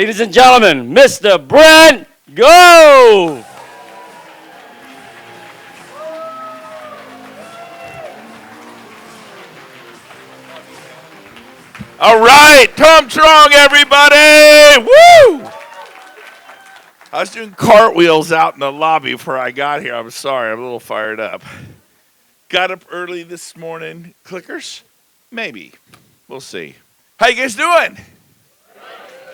Ladies and gentlemen, Mr. Brent Gove. All right, Tom Truong, everybody! Woo! I was doing cartwheels out in the lobby before I got here. I'm sorry, I'm a little fired up. Got up early this morning. Clickers? Maybe. We'll see. How you guys doing?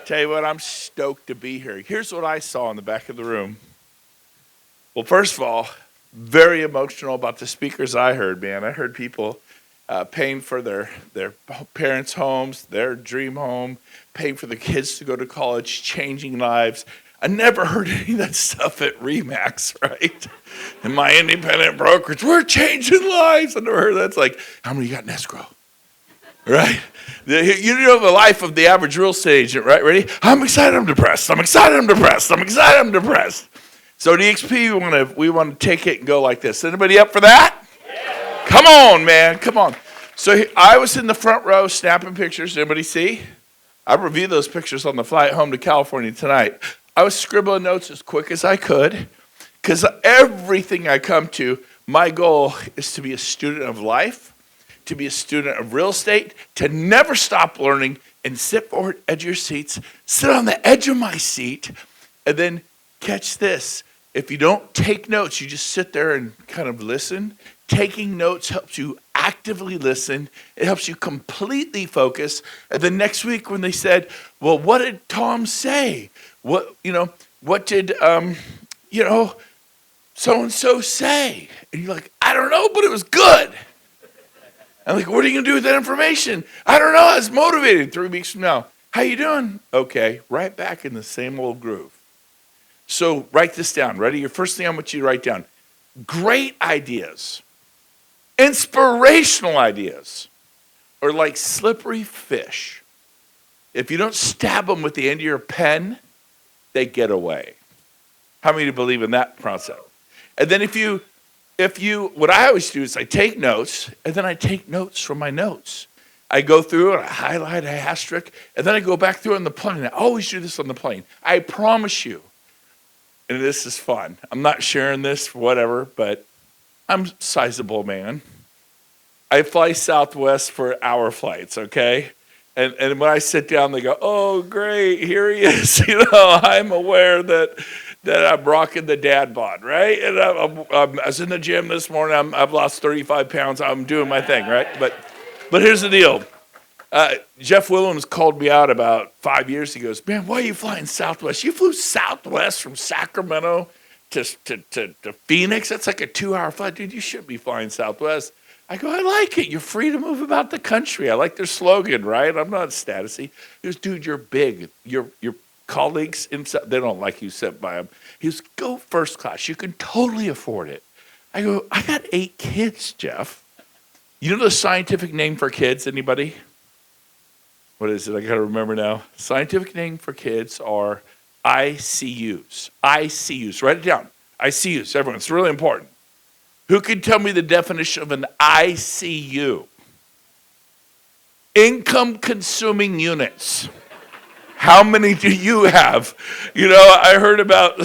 Tell you what, I'm stoked to be here. Here's what I saw in the back of the room. Well, first of all, very emotional about the speakers I heard, man. I heard people paying for their parents' homes, their dream home, paying for the kids to go to college, changing lives. I never heard any of that stuff at RE/MAX, right? And my independent brokerage, we're changing lives. I never heard that. It's like, how many you got in escrow? Right? You know the life of the average real estate agent, right? Ready? I'm excited, I'm depressed. I'm excited, I'm depressed. I'm excited, I'm depressed. So at eXp, we want to take it and go like this. Anybody up for that? Yeah. Come on, man. Come on. So I was in the front row snapping pictures. Anybody see? I reviewed those pictures on the flight home to California tonight. I was scribbling notes as quick as I could because everything I come to, my goal is to be a student of life, to be a student of real estate, to never stop learning and sit forward, edge of your seats, sit on the edge of my seat, and then catch this. If you don't take notes, you just sit there and kind of listen. Taking notes helps you actively listen. It helps you completely focus. And then next week when they said, well, what did Tom say? What did, so-and-so say? And you're like, I don't know, but it was good. I'm like, what are you going to do with that information? I don't know. I was motivated 3 weeks from now. How you doing? Okay, right back in the same old groove. So write this down. Ready? Your first thing I want you to write down. Great ideas, inspirational ideas, are like slippery fish. If you don't stab them with the end of your pen, they get away. How many of you believe in that concept? And then if you, what I always do is I take notes, and then I take notes from my notes. I go through and I highlight, I asterisk, and then I go back through on the plane. I always do this on the plane. I promise you, and this is fun. I'm not sharing this, whatever, but I'm a sizable man. I fly Southwest for hour flights, okay? And when I sit down, they go, oh, great, here he is. I'm aware that I'm rocking the dad bod, right? And I was in the gym this morning. I've lost 35 pounds. I'm doing my thing, right? But here's the deal. Jeff Williams called me out about 5 years ago. He goes, man, why are you flying Southwest? You flew Southwest from Sacramento to Phoenix? That's like a 2-hour flight. Dude, you shouldn't be flying Southwest. I go, I like it. You're free to move about the country. I like their slogan, right? I'm not statusy. He goes, dude, you're big. Your colleagues, they don't like you sit by them. He goes, go first class. You can totally afford it. I go, I got 8 kids, Jeff. You know the scientific name for kids, anybody? What is it? I got to remember now. Scientific name for kids are ICUs. ICUs. Write it down. ICUs. Everyone, it's really important. Who can tell me the definition of an ICU? Income consuming units. How many do you have? I heard about,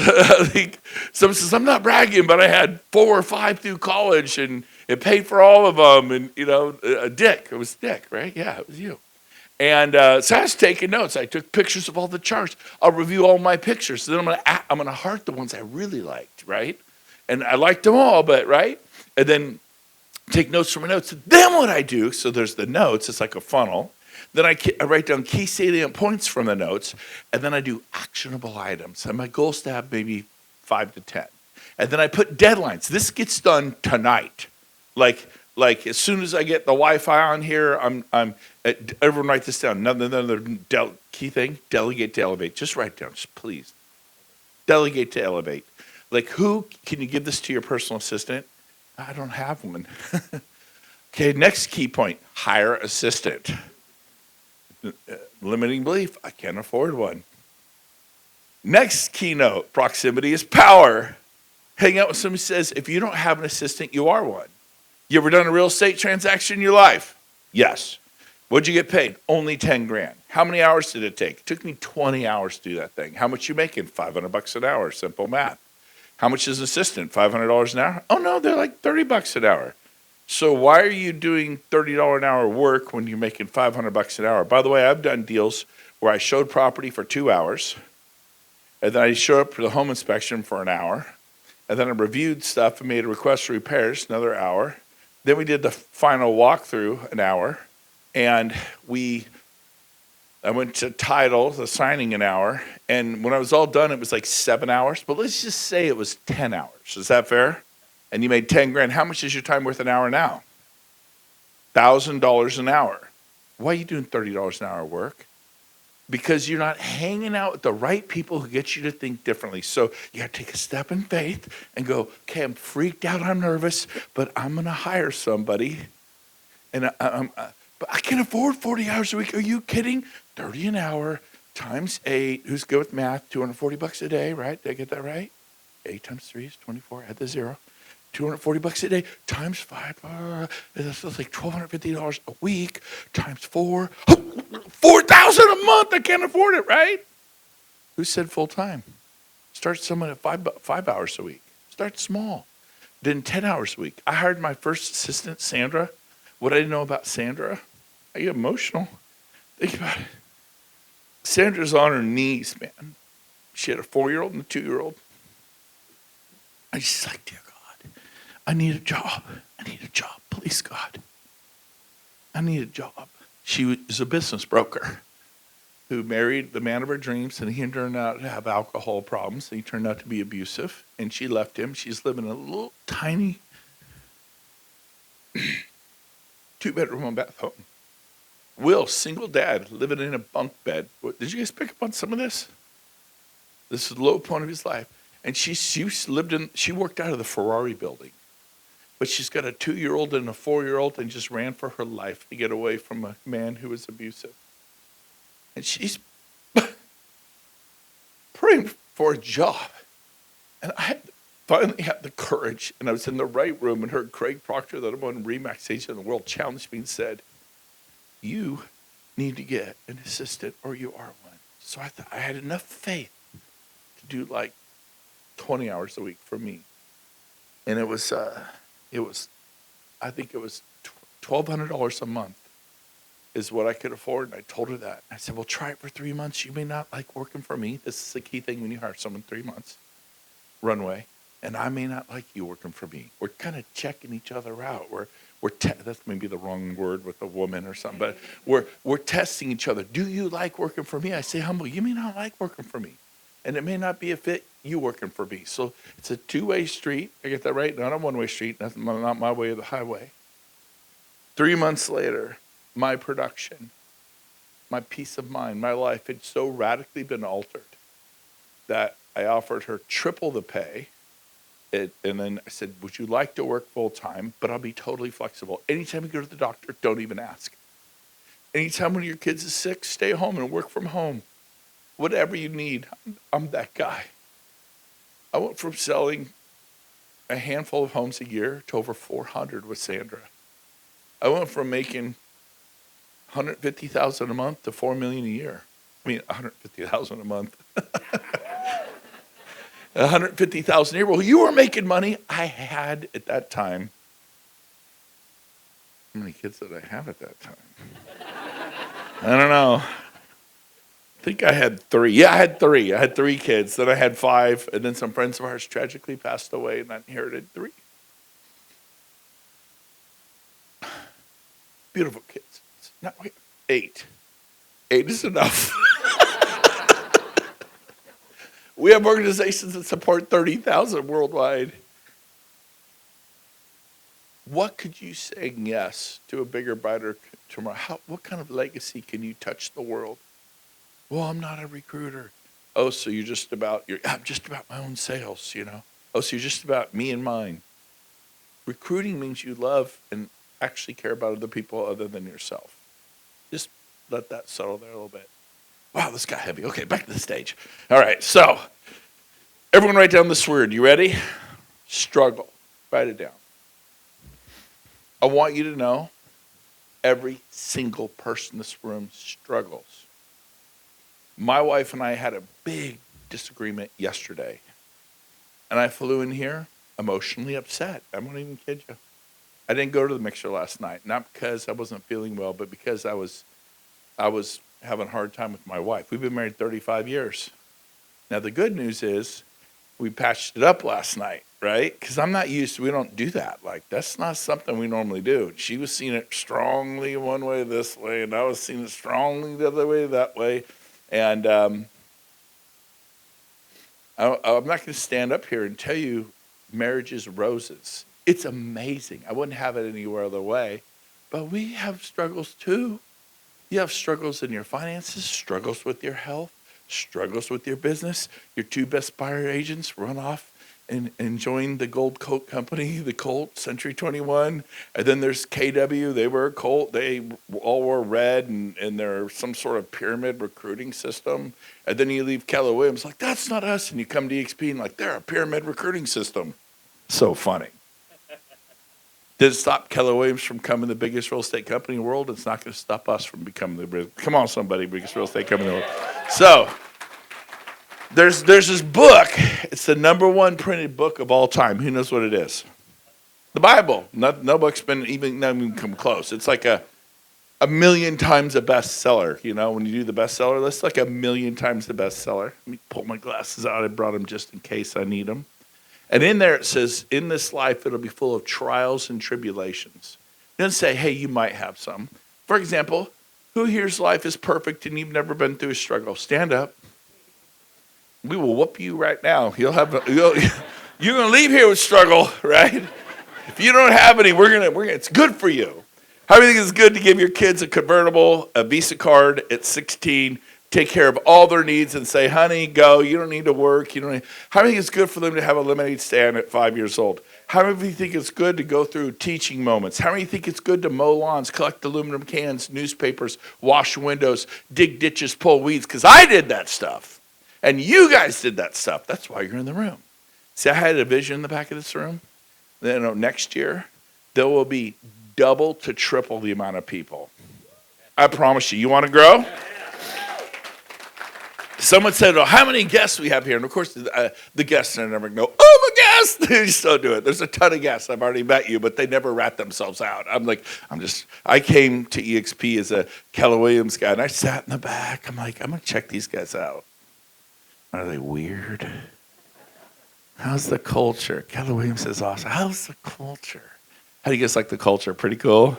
someone says, I'm not bragging, but I had 4 or 5 through college and it paid for all of them. And, Dick, it was Dick, right? Yeah, it was you. And so I was taking notes. I took pictures of all the charts. I'll review all my pictures. So then I'm gonna heart the ones I really liked, right? And I liked them all, but right? And then take notes from my notes. Then what I do, so there's the notes, it's like a funnel. Then I write down key salient points from the notes, and then I do actionable items. And my goal is to have maybe 5 to 10. And then I put deadlines. This gets done tonight. Like as soon as I get the Wi-Fi on here, everyone write this down. Another key thing, delegate to elevate. Just write down, just please. Delegate to elevate. Like who, can you give this to your personal assistant? I don't have one. Okay, next key point, hire assistant. Limiting belief, I can't afford one. Next keynote, proximity is power. Hang out with somebody who says, if you don't have an assistant, you are one. You ever done a real estate transaction in your life? Yes. What'd you get paid? Only 10 grand. How many hours did it take? It took me 20 hours to do that thing. How much you making? $500 an hour, simple math. How much is assistant? $500 an hour? Oh no, they're like $30 an hour. So why are you doing $30 an hour work when you're making $500 an hour? By the way, I've done deals where I showed property for 2 hours, and then I showed up for the home inspection for an hour, and then I reviewed stuff and made a request for repairs, another hour. Then we did the final walkthrough, an hour, and I went to title, the signing, an hour, and when I was all done, it was like 7 hours, but let's just say it was 10 hours. Is that fair? And you made 10 grand. How much is your time worth an hour now? $1,000 an hour. Why are you doing $30 an hour work? Because you're not hanging out with the right people who get you to think differently. So you got to take a step in faith and go, okay, I'm freaked out, I'm nervous, but I'm going to hire somebody. And but I can afford 40 hours a week. Are you kidding? 30 an hour times 8. Who's good with math? $240 a day, right? Did I get that right? 8 times 3 is 24. Add the 0. $240 a day times 5. That's like $1,250 a week times 4. $4,000 a month. I can't afford it, right? Who said full time? Start someone at 5 hours a week. Start small. Then 10 hours a week. I hired my first assistant, Sandra. What I didn't know about Sandra, I get emotional. Think about it. Sandra's on her knees, man. She had a 4-year-old and a 2-year-old. And she's like, dear God, I need a job. I need a job. Please, God. I need a job. She was a business broker who married the man of her dreams, and he turned out to have alcohol problems. And he turned out to be abusive, and she left him. She's living in a little tiny 2-bedroom, 1-bath home. Will, single dad, living in a bunk bed. Did you guys pick up on some of this? This is the low point of his life. And she worked out of the Ferrari building. But she's got a 2-year-old and a 4-year-old and just ran for her life to get away from a man who was abusive. And she's praying for a job. And I finally had the courage, and I was in the right room and heard Craig Proctor, the number one RE/MAX agent in the world, challenge me and said, you need to get an assistant or you are one. So I thought I had enough faith to do like 20 hours a week for me. And I think it was $1,200 a month is what I could afford. And I told her that. I said, well, try it for 3 months. You may not like working for me. This is the key thing when you hire someone, 3 months. Runway. And I may not like you working for me. We're kind of checking each other out. That's maybe the wrong word with a woman or something, but we're testing each other. Do you like working for me? I say humble, you may not like working for me. And it may not be a fit, you working for me. So it's a 2-way street. I get that right? Not a 1-way street. Not my way or the highway. 3 months later, my production, my peace of mind, my life had so radically been altered that I offered her triple the pay. And then I said, would you like to work full time? But I'll be totally flexible. Anytime you go to the doctor, don't even ask. Anytime one of your kids is sick, stay home and work from home. Whatever you need, I'm that guy. I went from selling a handful of homes a year to over 400 with Sandra. I went from making $150,000 a month to $4 million a year. I mean, $150,000 a month. $150,000 a year. Well, you were making money. I had at that time. How many kids did I have at that time? I don't know. I think I had 3. Yeah, I had 3. I had 3 kids. Then I had 5, and then some friends of ours tragically passed away, and I inherited 3. Beautiful kids. Not 8. 8 is enough. We have organizations that support 30,000 worldwide. What could you say yes to a bigger, brighter tomorrow? What kind of legacy can you touch the world? Well, I'm not a recruiter. Oh, so I'm just about my own sales, you know? Oh, so you're just about me and mine. Recruiting means you love and actually care about other people other than yourself. Just let that settle there a little bit. Wow, this got heavy. Okay, back to the stage. All right, so everyone write down this word. You ready? Struggle. Write it down. I want you to know Every single person in this room struggles. My wife and I had a big disagreement yesterday. And I flew in here emotionally upset. I won't even kid you. I didn't go to the mixer last night, not because I wasn't feeling well, but because I was having a hard time with my wife. We've been married 35 years. Now, the good news is we patched it up last night, right? Because I'm not used to, we don't do that. Like, that's not something we normally do. She was seeing it strongly one way this way, and I was seeing it strongly the other way that way. And I'm not going to stand up here and tell you marriage is roses. It's amazing. I wouldn't have it anywhere other way. But we have struggles too. You have struggles in your finances, struggles with your health, struggles with your business. Your two best buyer agents run off and join the Gold Coat Company, the Colt, Century 21. And then there's KW. They were a Colt. They all wore red, and they're some sort of pyramid recruiting system. And then you leave Keller Williams like, that's not us. And you come to eXp and like, they're a pyramid recruiting system. So funny. Did it stop Keller Williams from becoming the biggest real estate company in the world? It's not going to stop us from becoming the biggest. Come on, somebody, biggest real estate company in the world. So there's this book. It's the #1 printed book of all time. Who knows what it is? The Bible. No book's been even come close. It's like a million times a bestseller. You know, when you do the bestseller list, like a million times the bestseller. Let me pull my glasses out. I brought them just in case I need them. And in there it says, in this life, it'll be full of trials and tribulations. It doesn't say, hey, you might have some. For example, who here's life is perfect and you've never been through a struggle? Stand up. We will whoop you right now. You're going to leave here with struggle, right? If you don't have any, it's good for you. How do you think it's good to give your kids a convertible, a Visa card at 16, take care of all their needs and say, honey, go. You don't need to work. How many think it's good for them to have a lemonade stand at 5 years old? How many of you think it's good to go through teaching moments? How many think it's good to mow lawns, collect aluminum cans, newspapers, wash windows, dig ditches, pull weeds? Because I did that stuff. And you guys did that stuff. That's why you're in the room. See, I had a vision in the back of this room. Next year, there will be double to triple the amount of people. I promise you. You want to grow? Someone said, oh, how many guests we have here? And of course, the guests are never go, oh, my guest. They just don't do it. There's a ton of guests. I've already met you, but they never rat themselves out. I came to eXp as a Keller Williams guy, and I sat in the back. I'm like, I'm going to check these guys out. Are they weird? How's the culture? Keller Williams is awesome. How's the culture? How do you guys like the culture? Pretty cool?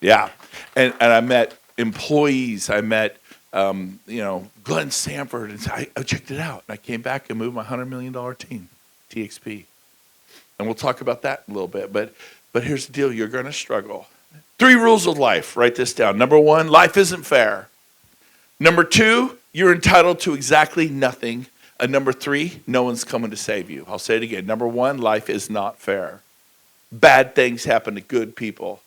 Yeah. And I met employees. I met Glenn Sanford, and I checked it out. And I came back and moved my $100 million team, TXP. And we'll talk about that in a little bit. But here's the deal. You're going to struggle. 3 rules of life. Write this down. Number 1, life isn't fair. Number 2, you're entitled to exactly nothing. And number 3, no one's coming to save you. I'll say it again. Number 1, life is not fair. Bad things happen to good people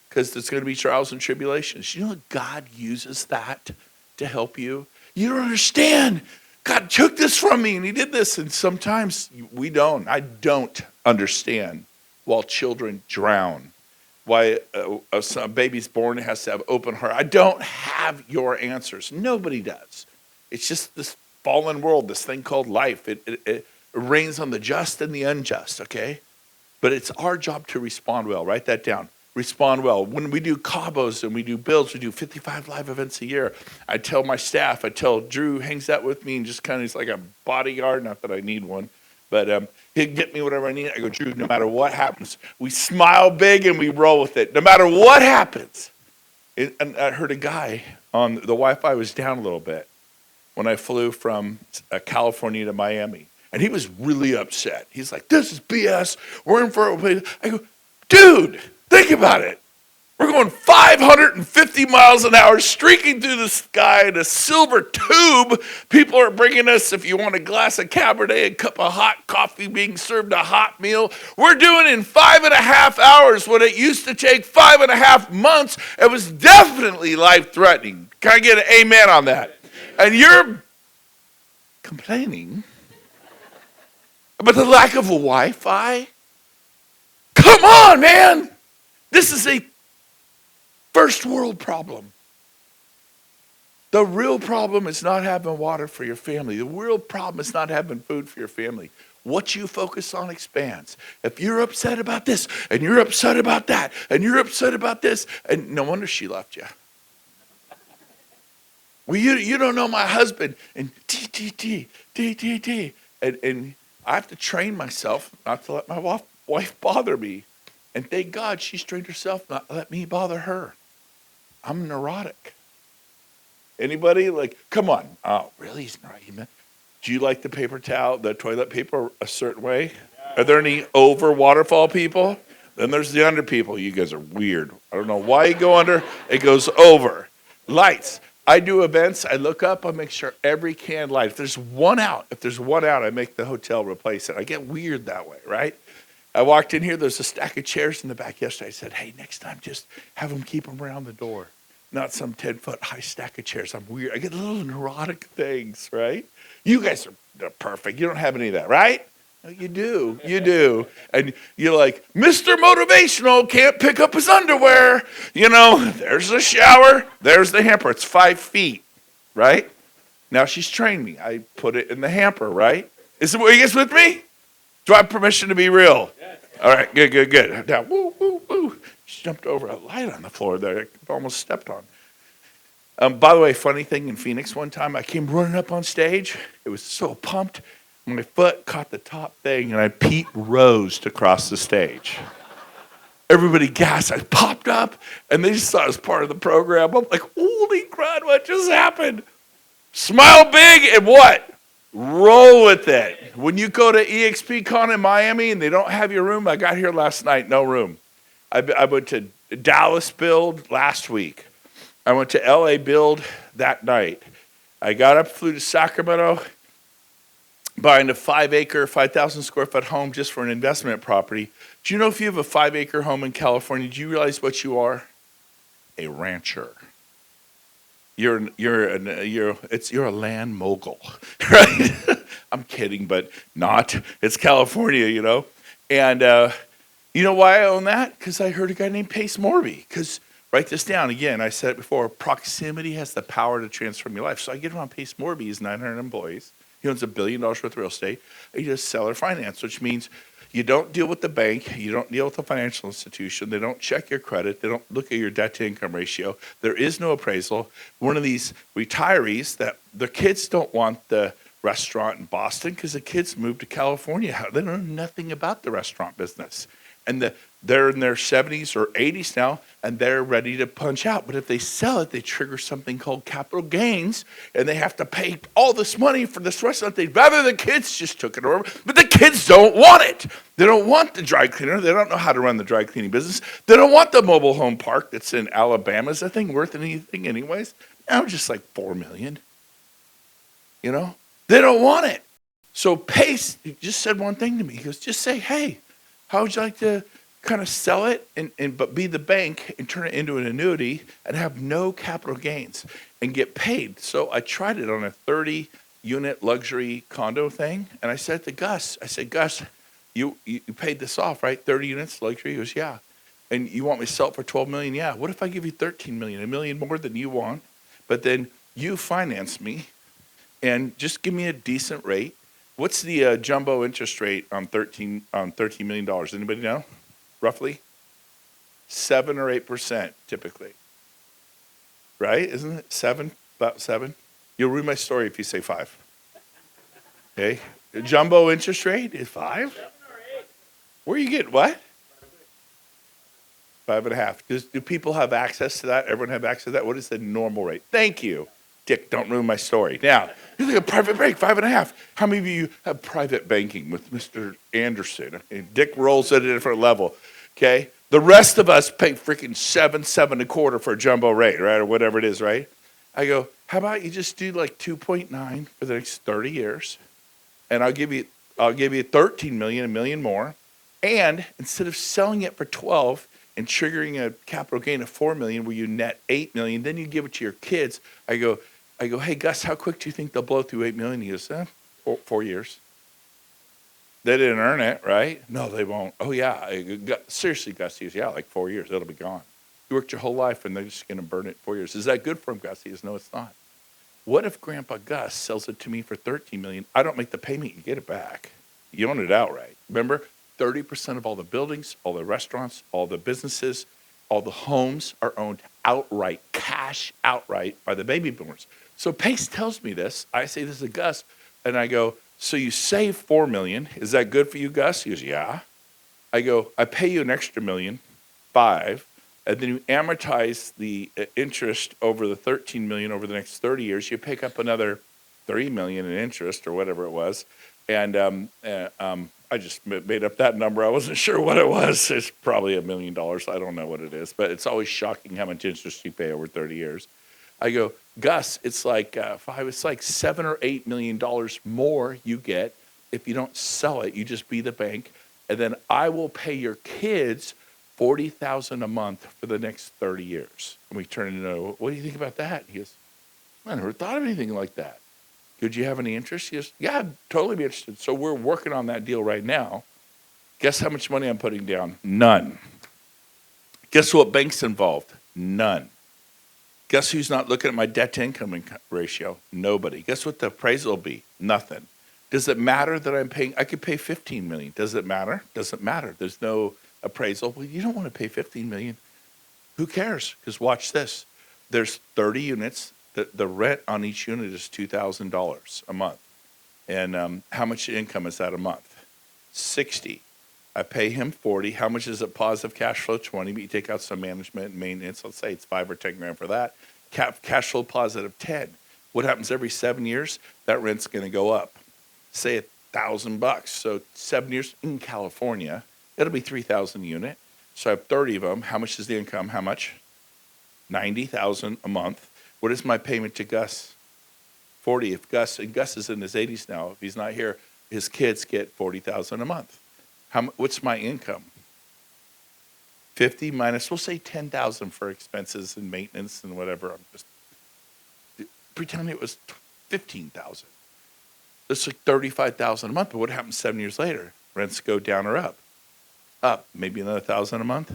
because there's going to be trials and tribulations. You know, God uses that to help you. You don't understand. God took this from me and he did this. And sometimes we don't. I don't understand why children drown. Why a baby's born has to have open heart. I don't have your answers. Nobody does. It's just this fallen world, this thing called life. It rains on the just and the unjust, okay? But it's our job to respond well. Write that down. Respond well. When we do Cabos and we do builds, we do 55 live events a year. I tell my staff, I tell Drew hangs out with me and just kind of is like a bodyguard. Not that I need one, but he'll get me whatever I need. I go, Drew, no matter what happens, we smile big and we roll with it. No matter what happens. And I heard a guy on the Wi-Fi was down a little bit when I flew from California to Miami. And he was really upset. He's like, this is BS. We're in for a... I go, dude, think about it. We're going 550 miles an hour, streaking through the sky in a silver tube. People are bringing us, if you want a glass of Cabernet, a cup of hot coffee, being served a hot meal. We're doing it in 5.5 hours when it used to take 5.5 months. It was definitely life-threatening. Can I get an amen on that? And you're complaining about the lack of a Wi-Fi? Come on, man. This is a First world problem. The real problem is not having water for your family. The real problem is not having food for your family. What you focus on expands. If you're upset about this, and you're upset about that, and you're upset about this, and no wonder she left you. Well, you don't know my husband, and and I have to train myself not to let my wife bother me. And thank God she's trained herself not to let me bother her. I'm neurotic. Anybody? Like, come on. Oh, really? He's neurotic. Do you like the paper towel, the toilet paper a certain way? Are there any over waterfall people? Then there's the under people. You guys are weird. I don't know why you go under. It goes over. Lights. I do events. I look up. I make sure every can light. If there's one out, I make the hotel replace it. I get weird that way, right? I walked in here. There's a stack of chairs in the back yesterday. I said, hey, next time just have them keep them around the door, not some 10-foot high stack of chairs. I'm weird. I get little neurotic things, right? You guys are perfect. You don't have any of that, right? No, you do. You do. And you're like, Mr. Motivational can't pick up his underwear. You know, there's the shower. There's the hamper. It's 5 feet, right? Now she's trained me. I put it in the hamper, right? Are you guys with me? Do I have permission to be real? Yes. All right, good. Now, woo. She jumped over a light on the floor there. I almost stepped on. By the way, funny thing in Phoenix one time, I came running up on stage. It was so pumped. My foot caught the top thing, and I Pete Rosed across the stage. Everybody gasped. I popped up, and they just thought it was part of the program. I'm like, holy crud, what just happened? Smile big and what? Roll with it. When you go to eXpCon in Miami and they don't have your room, I got here last night, no room. I went to Dallas Build last week. I went to LA Build that night. I got up, flew to Sacramento, buying a 5-acre, 5,000 square foot home just for an investment property. Do you know if you have a 5-acre home in California, do you realize what you are? A rancher. You're a land mogul, right? I'm kidding, but not. It's California, you know. And you know why I own that? Because I heard a guy named Pace Morby. Because write this down again. I said it before. Proximity has the power to transform your life. So I get around Pace Morby. He's 900 employees. He owns $1 billion worth of real estate. He does seller finance, which means you don't deal with the bank. You don't deal with the financial institution. They don't check your credit. They don't look at your debt to income ratio. There is no appraisal. One of these retirees that the kids don't want the restaurant in Boston because the kids moved to California. They know nothing about the restaurant business. And they're in their 70s or 80s now, and they're ready to punch out. But if they sell it, they trigger something called capital gains, and they have to pay all this money for this restaurant. They'd rather the kids just took it over, but the kids don't want it. They don't want the dry cleaner. They don't know how to run the dry cleaning business. They don't want the mobile home park that's in Alabama. Is that thing worth anything anyways? Now just like $4 million. You know? They don't want it. So Pace just said one thing to me. He goes, just say, hey, how would you like to kind of sell it but be the bank and turn it into an annuity and have no capital gains and get paid? So I tried it on a 30-unit luxury condo thing, and I said to Gus, Gus, you paid this off, right? 30 units luxury? He goes, yeah. And you want me to sell it for $12 million? Yeah. What if I give you $13 million, $1 million more than you want, but then you finance me and just give me a decent rate? What's the jumbo interest rate on $13 million? Anybody know? Roughly? 7 or 8% typically. Right? Isn't it 7? About 7? You'll ruin my story if you say 5. Okay? The jumbo interest rate is 5? 7 or 8. Where you get what? 5.5. Do people have access to that? Everyone have access to that? What is the normal rate? Thank you. Dick, don't ruin my story. Now, you think a private bank, 5.5. How many of you have private banking with Mr. Anderson? Okay, Dick rolls at a different level, okay? The rest of us pay freaking 7.25 for a jumbo rate, right, or whatever it is, right? I go, how about you just do like 2.9 for the next 30 years, and I'll give you 13 million, $1 million more, and instead of selling it for 12 and triggering a capital gain of 4 million, where you net 8 million, then you give it to your kids. I go, hey, Gus, how quick do you think they'll blow through 8 million? He goes, 4 years. They didn't earn it, right? No, they won't. Oh, yeah. Seriously, Gus, he goes, yeah, like 4 years. It'll be gone. You worked your whole life and they're just going to burn it in 4 years. Is that good for him, Gus? He goes, no, it's not. What if Grandpa Gus sells it to me for $13 million? I don't make the payment. You get it back. You own it outright. Remember, 30% of all the buildings, all the restaurants, all the businesses, all the homes are owned outright, cash outright by the baby boomers. So Pace tells me this. I say this to Gus, and I go, so you save $4 million. Is that good for you, Gus? He goes, yeah. I go, I pay you an extra $1.5 million, and then you amortize the interest over the $13 million over the next 30 years. You pick up another $3 million in interest or whatever it was. And I just made up that number. I wasn't sure what it was. It's probably $1 million. I don't know what it is, but it's always shocking how much interest you pay over 30 years. I go, Gus, it's like $7 or $8 million more you get if you don't sell it. You just be the bank, and then I will pay your kids $40,000 a month for the next 30 years. And we turn into, what do you think about that? He goes, I never thought of anything like that. Could you have any interest? He goes, yeah, I'd totally be interested. So we're working on that deal right now. Guess how much money I'm putting down? None. Guess what bank's involved? None. Guess who's not looking at my debt to income ratio? Nobody. Guess what the appraisal will be? Nothing. Does it matter that I'm paying? I could pay $15 million. Does it matter? Doesn't matter. There's no appraisal. Well, you don't want to pay $15 million. Who cares? Because watch this. There's 30 units. The rent on each unit is $2,000 a month. And how much income is that a month? 60. I pay him 40. How much is it positive cash flow? 20. But you take out some management and maintenance. Let's say it's 5 or 10 grand for that. Cash flow positive 10. What happens every 7 years? That rent's going to go up. Say $1,000. So 7 years in California, it'll be 3,000 a unit. So I have 30 of them. How much is the income? How much? 90,000 a month. What is my payment to Gus? 40. If Gus is in his 80s now, if he's not here, his kids get 40,000 a month. What's my income? 50 minus, we'll say 10,000 for expenses and maintenance and whatever. I'm just pretending it was 15,000. That's like 35,000 a month. But what happens 7 years later? Rents go down or up? Up, maybe another 1,000 a month.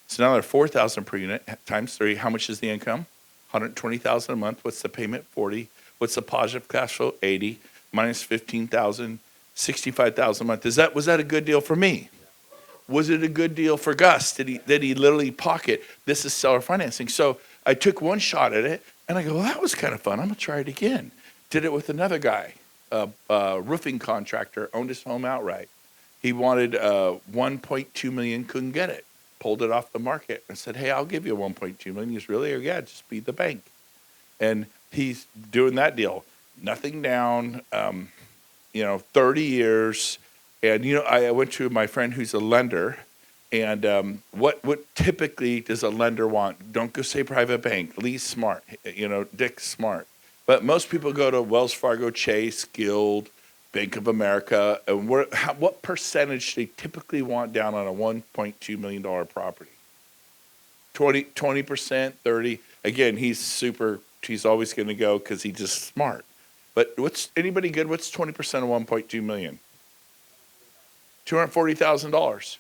So now they're 4,000 per unit times 3. How much is the income? 120,000 a month. What's the payment? 40. What's the positive cash flow? 80 minus 15,000, 65,000 a month. Was that a good deal for me? Was it a good deal for Gus? Did he literally pocket? This is seller financing. So I took one shot at it, and I go, well, that was kind of fun. I'm gonna try it again. Did it with another guy, a roofing contractor, owned his home outright. He wanted 1.2 million, couldn't get it. Pulled it off the market and said, hey, I'll give you 1.2 million. He goes, really? Or yeah, just be the bank. And he's doing that deal. Nothing down, 30 years. And, I went to my friend who's a lender. And what typically does a lender want? Don't go say private bank. Lee's smart. Dick's smart. But most people go to Wells Fargo, Chase, Guild, Bank of America, and what percentage they typically want down on a $1.2 million property? 20%, 30. Again, he's always going to go because he's just smart. But anybody good? What's 20% of 1.2 million? $240,000.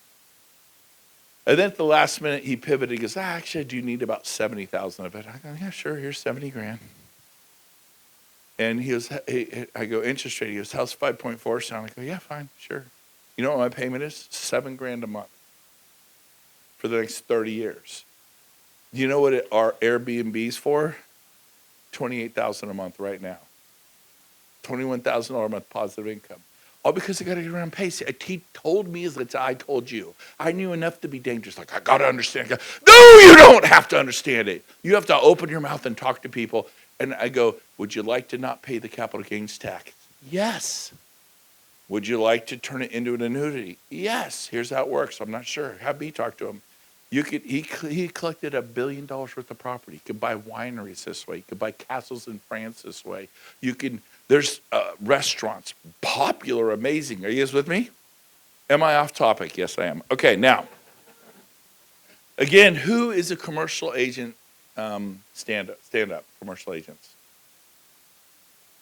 And then at the last minute, he pivoted. He goes, actually, I do need about 70,000 of it. I go, yeah, sure, here's 70 grand. And he goes, I go, interest rate. He goes, how's 5.4 sound? I go, yeah, fine, sure. You know what my payment is? $7 grand a month for the next 30 years. Do you know what our Airbnb's for? $28,000 a month right now. $21,000 a month positive income. All because I got to get around pace. He told me as I told you. I knew enough to be dangerous. Like, I got to understand. No, you don't have to understand it. You have to open your mouth and talk to people. And I go, would you like to not pay the capital gains tax? Yes. Would you like to turn it into an annuity? Yes. Here's how it works. I'm not sure. Have me talk to him. He collected $1 billion worth of property. You could buy wineries this way. You could buy castles in France this way. There's restaurants, popular, amazing. Are you guys with me? Am I off topic? Yes, I am. Okay, now, again, who is a commercial agent? Stand up, commercial agents.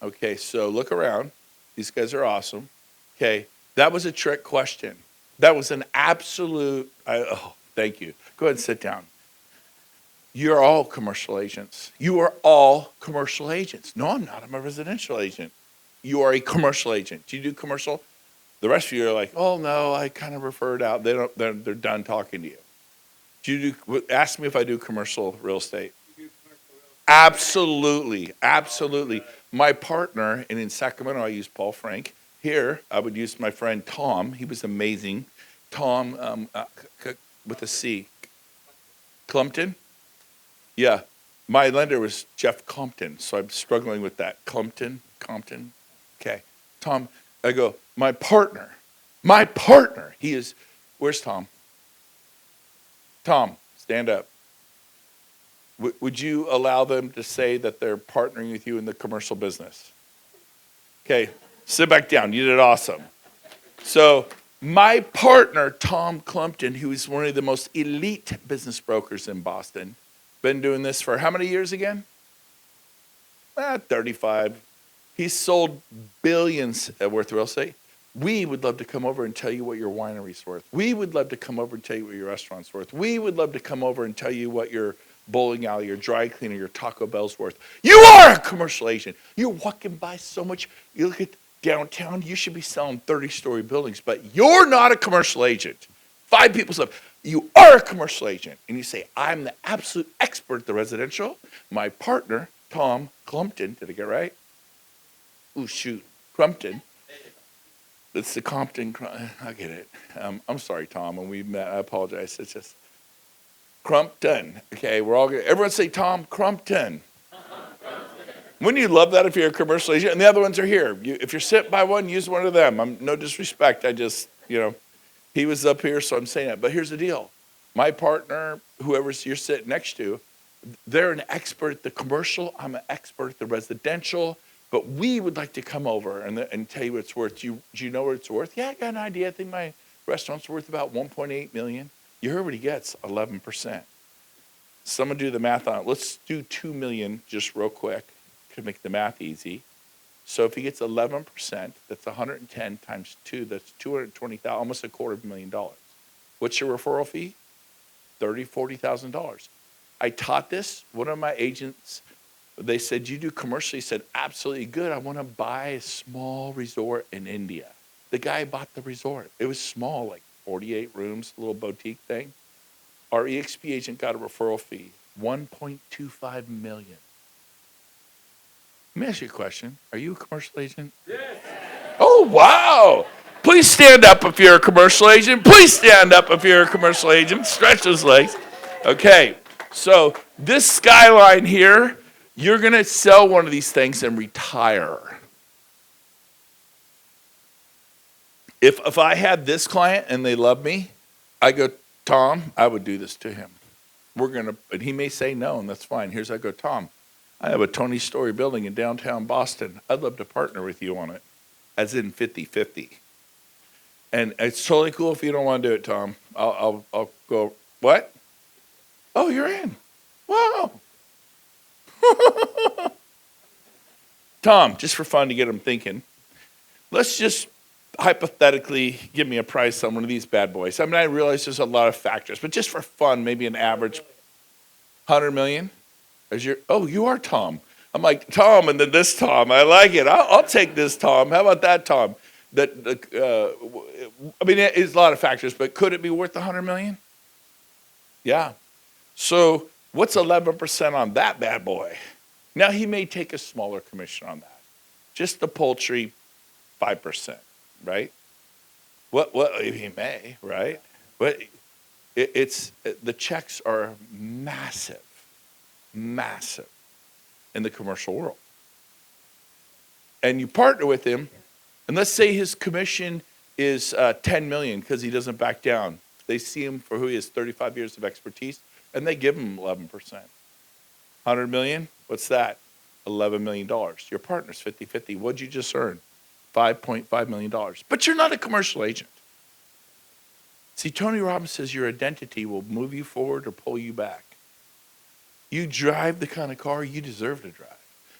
Okay, so look around. These guys are awesome. Okay, that was a trick question. That was an absolute, thank you. Go ahead and sit down. You're all commercial agents. You are all commercial agents. No, I'm not. I'm a residential agent. You are a commercial agent. Do you do commercial? The rest of you are like, oh no, I kind of referred out. They don't. They're done talking to you. Do you do? Ask me if I do commercial real estate. Absolutely, absolutely. My partner, and in Sacramento, I use Paul Frank. Here, I would use my friend Tom. He was amazing. Tom with a C. Clumpton? Yeah. My lender was Jeff Compton, so I'm struggling with that. Compton? Okay. Tom, I go, my partner, he is, where's Tom? Tom, stand up. Would you allow them to say that they're partnering with you in the commercial business? Okay, sit back down. You did awesome. So my partner, Tom Clumpton, who is one of the most elite business brokers in Boston, been doing this for how many years again? 35. He's sold billions worth of real estate. We would love to come over and tell you what your winery's worth. We would love to come over and tell you what your restaurant's worth. We would love to come over and tell you what your bowling alley, your dry cleaner, your Taco Bell's worth. You are a commercial agent. You're walking by so much. You look at downtown, you should be selling 30-story buildings, but you're not a commercial agent. 5 people said, you are a commercial agent. And you say, I'm the absolute expert at the residential. My partner, Tom Clumpton, did I get it right? Oh, shoot, Crumpton. It's the Compton, I get it. I'm sorry, Tom, when we met, I apologize. It's just Crumpton. Okay, we're all good. Everyone say Tom Crumpton. Wouldn't you love that if you're a commercial agent? And the other ones are here. If you're sitting by one, use one of them. I'm no disrespect. I just, he was up here, so I'm saying that. But here's the deal. My partner, whoever you're sitting next to, they're an expert at the commercial. I'm an expert at the residential. But we would like to come over and tell you what it's worth. Do you know what it's worth? Yeah, I got an idea. I think my restaurant's worth about $1.8 million. You heard what he gets, 11%. Someone do the math on it. Let's do $2 million just real quick to make the math easy. So if he gets 11%, that's 110 times 2. That's $220,000, almost $250,000. What's your referral fee? $40,000. I taught this. One of my agents, they said, you do commercial? He said, absolutely good. I want to buy a small resort in India. The guy bought the resort. It was small, like 48 rooms, a little boutique thing. Our eXp agent got a referral fee, $1.25 million. Let me ask you a question. Are you a commercial agent? Yes. Oh, wow. Please stand up if you're a commercial agent. Please stand up if you're a commercial agent. Stretch those legs. Okay, so this skyline here, you're going to sell one of these things and retire. If I had this client and they love me, I go, Tom, I would do this to him. And he may say no, and that's fine. Here's I go, Tom, I have a 20-story building in downtown Boston. I'd love to partner with you on it, as in 50-50. And it's totally cool if you don't want to do it, Tom. I'll go, what? Oh, you're in. Wow. Tom, just for fun to get them thinking, let's just hypothetically give me a price on one of these bad boys. I mean, I realize there's a lot of factors, but just for fun, maybe an average 100 million. You are Tom. I'm like, Tom, and then this Tom. I like it. I'll take this Tom. How about that Tom? I mean, it's a lot of factors, but could it be worth 100 million? Yeah. So what's 11% on that bad boy? Now, he may take a smaller commission on that. Just the poultry, 5%, right? What he may, right? But the checks are massive in the commercial world. And you partner with him, and let's say his commission is 10 million because he doesn't back down. They see him for who he is, 35 years of expertise, and they give him 11%. 100 million, what's that? $11 million. Your partner's 50-50. What'd you just earn? $5.5 million. But you're not a commercial agent. See, Tony Robbins says your identity will move you forward or pull you back. You drive the kind of car you deserve to drive.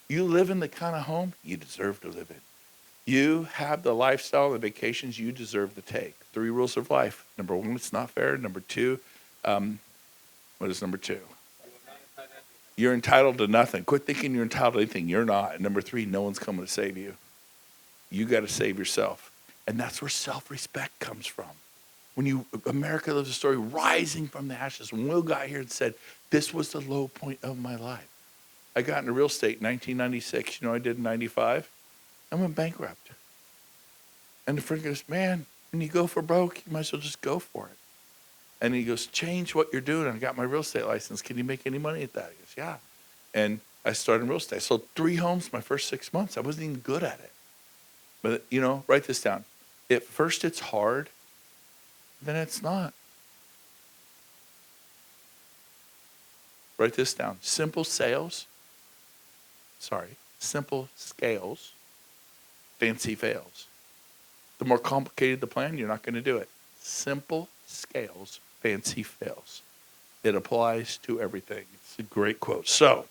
You live in the kind of home you deserve to live in. You have the lifestyle and vacations you deserve to take. 3 rules of life. Number 1, it's not fair. Number 2, what is number 2? You're entitled to nothing. Quit thinking you're entitled to anything. You're not. And number 3, no one's coming to save you. You got to save yourself. And that's where self-respect comes from. America loves a story rising from the ashes. When Will got here and said, this was the low point of my life. I got into real estate in 1996. You know what I did in 95? I went bankrupt. And the friend goes, man, when you go for broke, you might as well just go for it. And he goes, change what you're doing. I got my real estate license. Can you make any money at that? He goes, yeah. And I started in real estate. I sold 3 homes my first 6 months. I wasn't even good at it. But, write this down. At first it's hard, then it's not. Write this down. Simple scales, fancy fails. The more complicated the plan, you're not going to do it. Simple scales, fancy fails. It applies to everything. It's a great quote. So,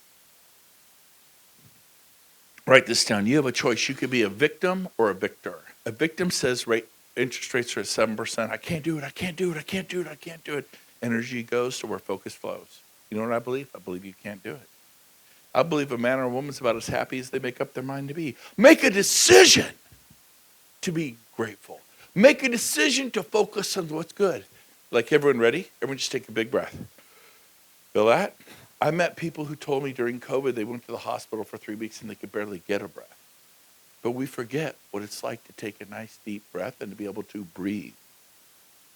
write this down. You have a choice. You could be a victim or a victor. A victim says interest rates are at 7%. I can't do it. Energy goes to where focus flows. You know what I believe? I believe you can't do it. I believe a man or a woman's about as happy as they make up their mind to be. Make a decision to be grateful. Make a decision to focus on what's good. Like, everyone ready? Everyone just take a big breath. Feel that? I met people who told me during COVID they went to the hospital for 3 weeks and they could barely get a breath. But we forget what it's like to take a nice deep breath and to be able to breathe.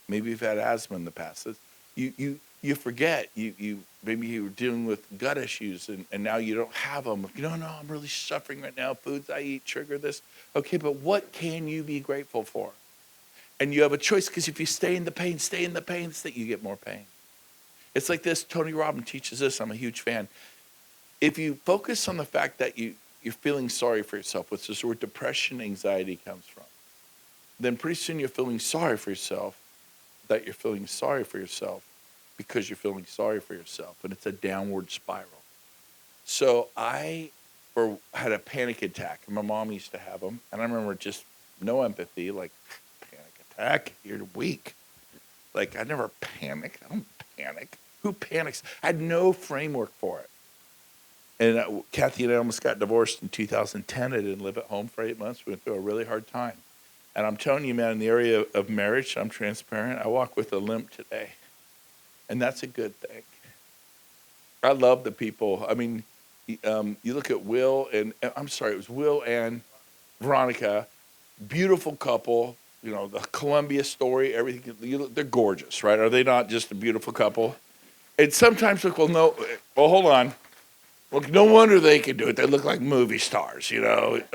Maybe you've had asthma in the past. You forget. Maybe you were dealing with gut issues and now you don't have them. No, I'm really suffering right now. Foods I eat trigger this. Okay, but what can you be grateful for? And you have a choice, because if you stay in the pain, it's that you get more pain. It's like this. Tony Robbins teaches this. I'm a huge fan. If you focus on the fact that you're feeling sorry for yourself, which is where depression, anxiety comes from, then pretty soon you're feeling sorry for yourself, that you're feeling sorry for yourself because you're feeling sorry for yourself. And it's a downward spiral. So I had a panic attack. And my mom used to have them. And I remember just no empathy, like, panic attack, you're weak. Like, I never panicked. I don't panic. Who panics? I had no framework for it. And Kathy and I almost got divorced in 2010. I didn't live at home for 8 months. We went through a really hard time. And I'm telling you, man, in the area of marriage, I'm transparent. I walk with a limp today. And that's a good thing. I love the people. I mean, you look at it was Will and Veronica, beautiful couple. The Columbia story, everything. They're gorgeous, right? Are they not just a beautiful couple? And sometimes look, hold on. Look, no wonder they can do it. They look like movie stars,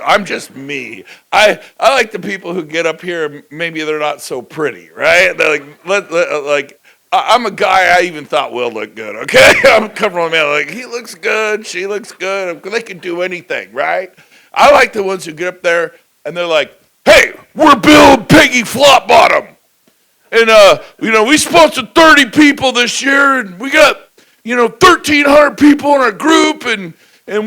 I'm just me. I like the people who get up here, maybe they're not so pretty, right? They're like, I'm a guy, I even thought Will looked good, okay? I'm coming on, man, like, he looks good, she looks good. They can do anything, right? I like the ones who get up there and they're like, hey, we're Bill and Peggy Flop Bottom. And, we sponsored 30 people this year, and we got 1,300 people in our group, and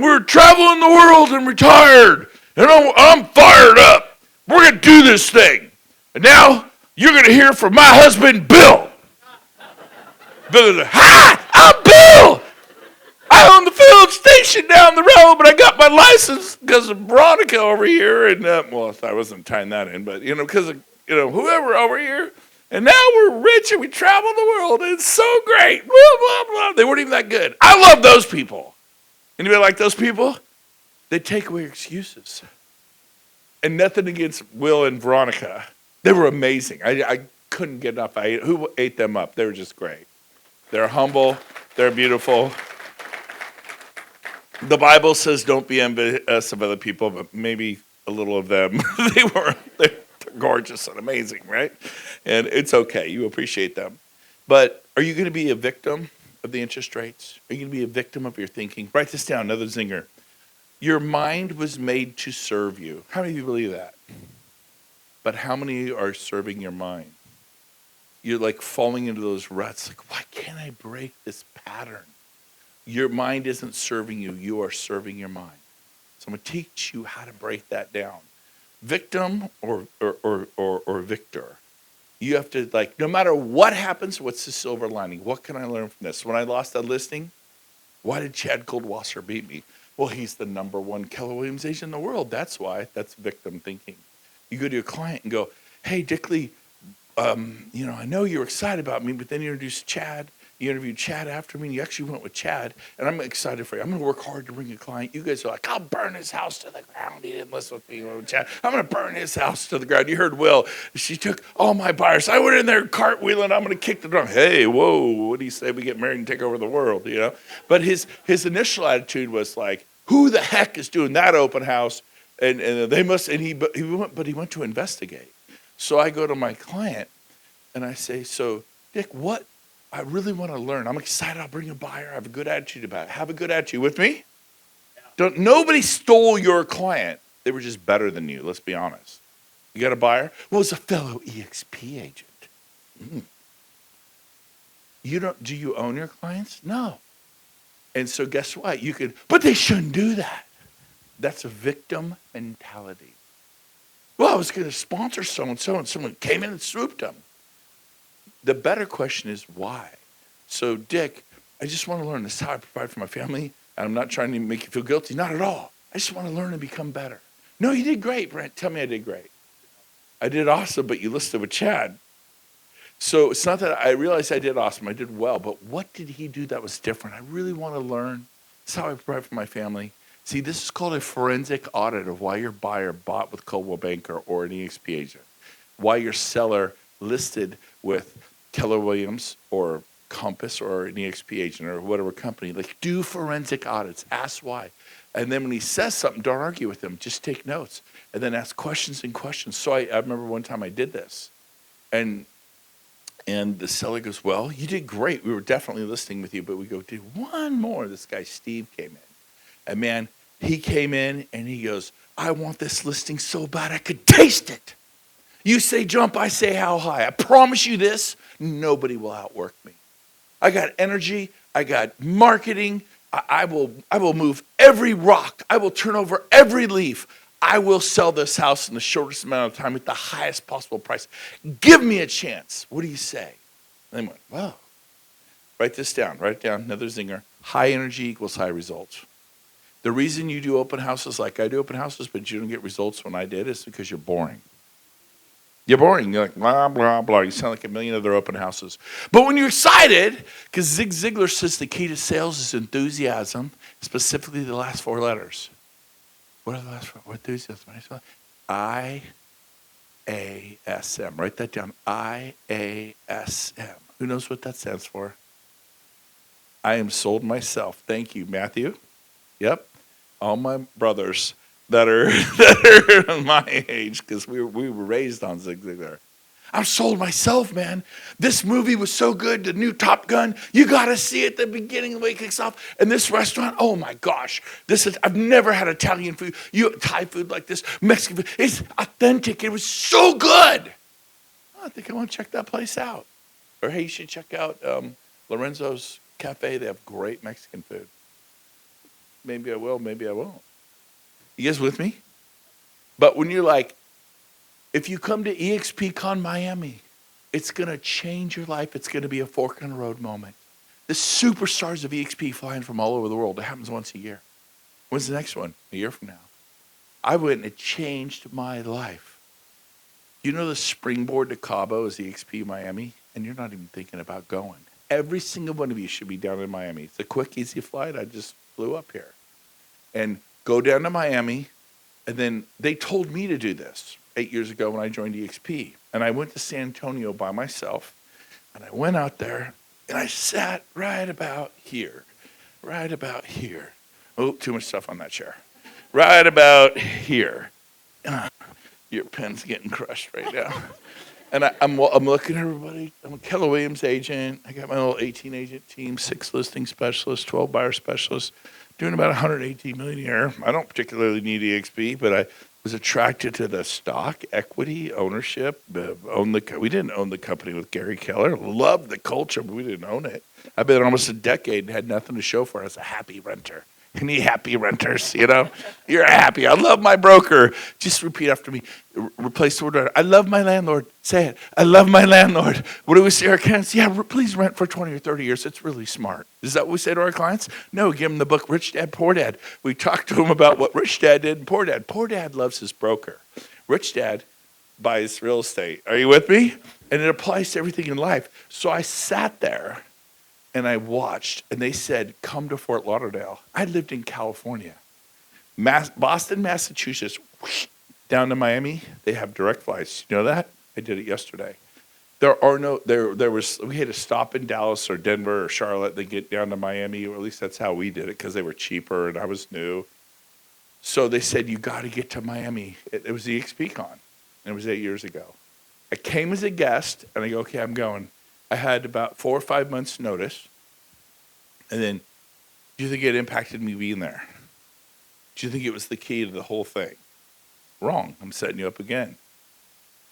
we're traveling the world and retired. And I'm fired up. We're going to do this thing. And now you're going to hear from my husband, Bill. Bill goes, hi, I'm Bill. I own the field station down the road, but I got my license because of Veronica over here. And, I wasn't tying that in, but, because of, whoever over here. And now we're rich and we travel the world. And it's so great. Blah, blah, blah. They weren't even that good. I love those people. Anybody like those people? They take away excuses. And nothing against Will and Veronica. They were amazing. I couldn't get enough. Who ate them up? They were just great. They're humble. They're beautiful. The Bible says don't be envious of other people, but maybe a little of them. They're gorgeous and amazing, right? And it's okay. You appreciate them. But are you going to be a victim of the interest rates? Are you going to be a victim of your thinking? Write this down, another zinger. Your mind was made to serve you. How many of you believe that? But how many are serving your mind? You're like falling into those ruts. Like, why can't I break this pattern? Your mind isn't serving you. You are serving your mind. So I'm going to teach you how to break that down. Victim or victor. You have to, no matter what happens, what's the silver lining? What can I learn from this? When I lost that listing, Why did Chad Goldwasser beat me? Well, he's the #1 Keller Williams agent in the world. That's why. That's victim thinking. You go to your client and go, hey, Dick Lee, I know you're excited about me, but then you introduced Chad. You interviewed Chad after me, and you actually went with Chad, and I'm excited for you. I'm going to work hard to bring a client. You guys are like, I'll burn his house to the ground. He didn't listen with me. With Chad. I'm going to burn his house to the ground. You heard Will. She took all my buyers. I went in there cartwheeling. I'm going to kick the drum. Hey, whoa, what do you say we get married and take over the world, But his initial attitude was like, who the heck is doing that open house? And they must, and he went to investigate. So I go to my client, and I say, so, Dick, what? I really want to learn. I'm excited. I'll bring a buyer. I have a good attitude about it. Have a good attitude with me. Nobody stole your client. They were just better than you. Let's be honest. You got a buyer? Well, it's a fellow eXp agent. Do you own your clients? No. And so guess what? But they shouldn't do that. That's a victim mentality. Well, I was going to sponsor so-and-so, and someone came in and swooped them. The better question is why. So, Dick, I just want to learn. This is how I provide for my family, and I'm not trying to make you feel guilty. Not at all. I just want to learn and become better. No, you did great, Brent. Tell me I did great. I did awesome, but you listed with Chad. So it's not that I realized I did awesome. I did well, but what did he do that was different? I really want to learn. This is how I provide for my family. See, this is called a forensic audit of why your buyer bought with Coldwell Banker or an eXp agent, why your seller listed with Keller Williams or Compass or an eXp agent or whatever company. Like, do forensic audits. Ask why. And then when he says something, don't argue with him. Just take notes. And then ask questions and questions. So I remember one time I did this. And the seller goes, well, you did great. We were definitely listing with you. But we go, do one more. This guy, Steve, came in. And, man, he came in and he goes, I want this listing so bad I could taste it. You say jump, I say how high. I promise you this, nobody will outwork me. I got energy, I got marketing, I will move every rock, I will turn over every leaf. I will sell this house in the shortest amount of time at the highest possible price. Give me a chance. What do you say? And they went, wow. Write this down, another zinger. High energy equals high results. The reason you do open houses like I do open houses, but you don't get results when I did, is because you're boring. You're boring. You're like, blah, blah, blah. You sound like a million other open houses. But when you're excited, because Zig Ziglar says the key to sales is enthusiasm, specifically the last 4 letters. What are the last 4? What enthusiasm? I-A-S-M. Write that down. I-A-S-M. Who knows what that stands for? I am sold myself. Thank you, Matthew. Yep. All my brothers that are my age, because we were raised on Zig Ziglar. I'm sold myself, man. This movie was so good, the new Top Gun. You got to see it at the beginning, the way it kicks off. And this restaurant, oh my gosh, I've never had Italian food, Thai food like this, Mexican food. It's authentic. It was so good. Oh, I think I want to check that place out. Or hey, you should check out Lorenzo's Cafe. They have great Mexican food. Maybe I will, maybe I won't. You guys with me? But when you're like, if you come to eXpCon Miami, it's going to change your life. It's going to be a fork in the road moment. The superstars of eXp flying from all over the world. It happens once a year. When's the next one? A year from now. I went and it changed my life. You know the springboard to Cabo is eXp Miami? And you're not even thinking about going. Every single one of you should be down in Miami. It's a quick, easy flight. I just flew up here. And go down to Miami. And then they told me to do this 8 years ago when I joined eXp. And I went to San Antonio by myself. And I went out there and I sat right about here. Right about here. Oh, too much stuff on that chair. Right about here. Your pen's getting crushed right now. And I'm looking at everybody. I'm a Keller Williams agent. I got my little 18 agent team, 6 listing specialists, 12 buyer specialists, doing about $118 million a year. I don't particularly need eXp, but I was attracted to the stock, equity, ownership. We didn't own the company with Gary Keller. Loved the culture, but we didn't own it. I've been almost a decade and had nothing to show for it as a happy renter. Any happy renters, You're happy. I love my broker. Just repeat after me. Replace the word. I love my landlord. Say it. I love my landlord. What do we say to our clients? Yeah, please rent for 20 or 30 years. It's really smart. Is that what we say to our clients? No, give them the book Rich Dad, Poor Dad. We talk to them about what Rich Dad did and Poor Dad. Poor Dad loves his broker. Rich Dad buys real estate. Are you with me? And it applies to everything in life. So I sat there and I watched, and they said, come to Fort Lauderdale. I lived in California. Boston, Massachusetts, whoosh, down to Miami, they have direct flights. You know that? I did it yesterday. We had to stop in Dallas or Denver or Charlotte, then get down to Miami, or at least that's how we did it, because they were cheaper and I was new. So they said, you got to get to Miami. It was the eXpCon. It was 8 years ago. I came as a guest, and I go, okay, I'm going. I had about 4 or 5 months' notice. And then, do you think it impacted me being there? Do you think it was the key to the whole thing? Wrong. I'm setting you up again.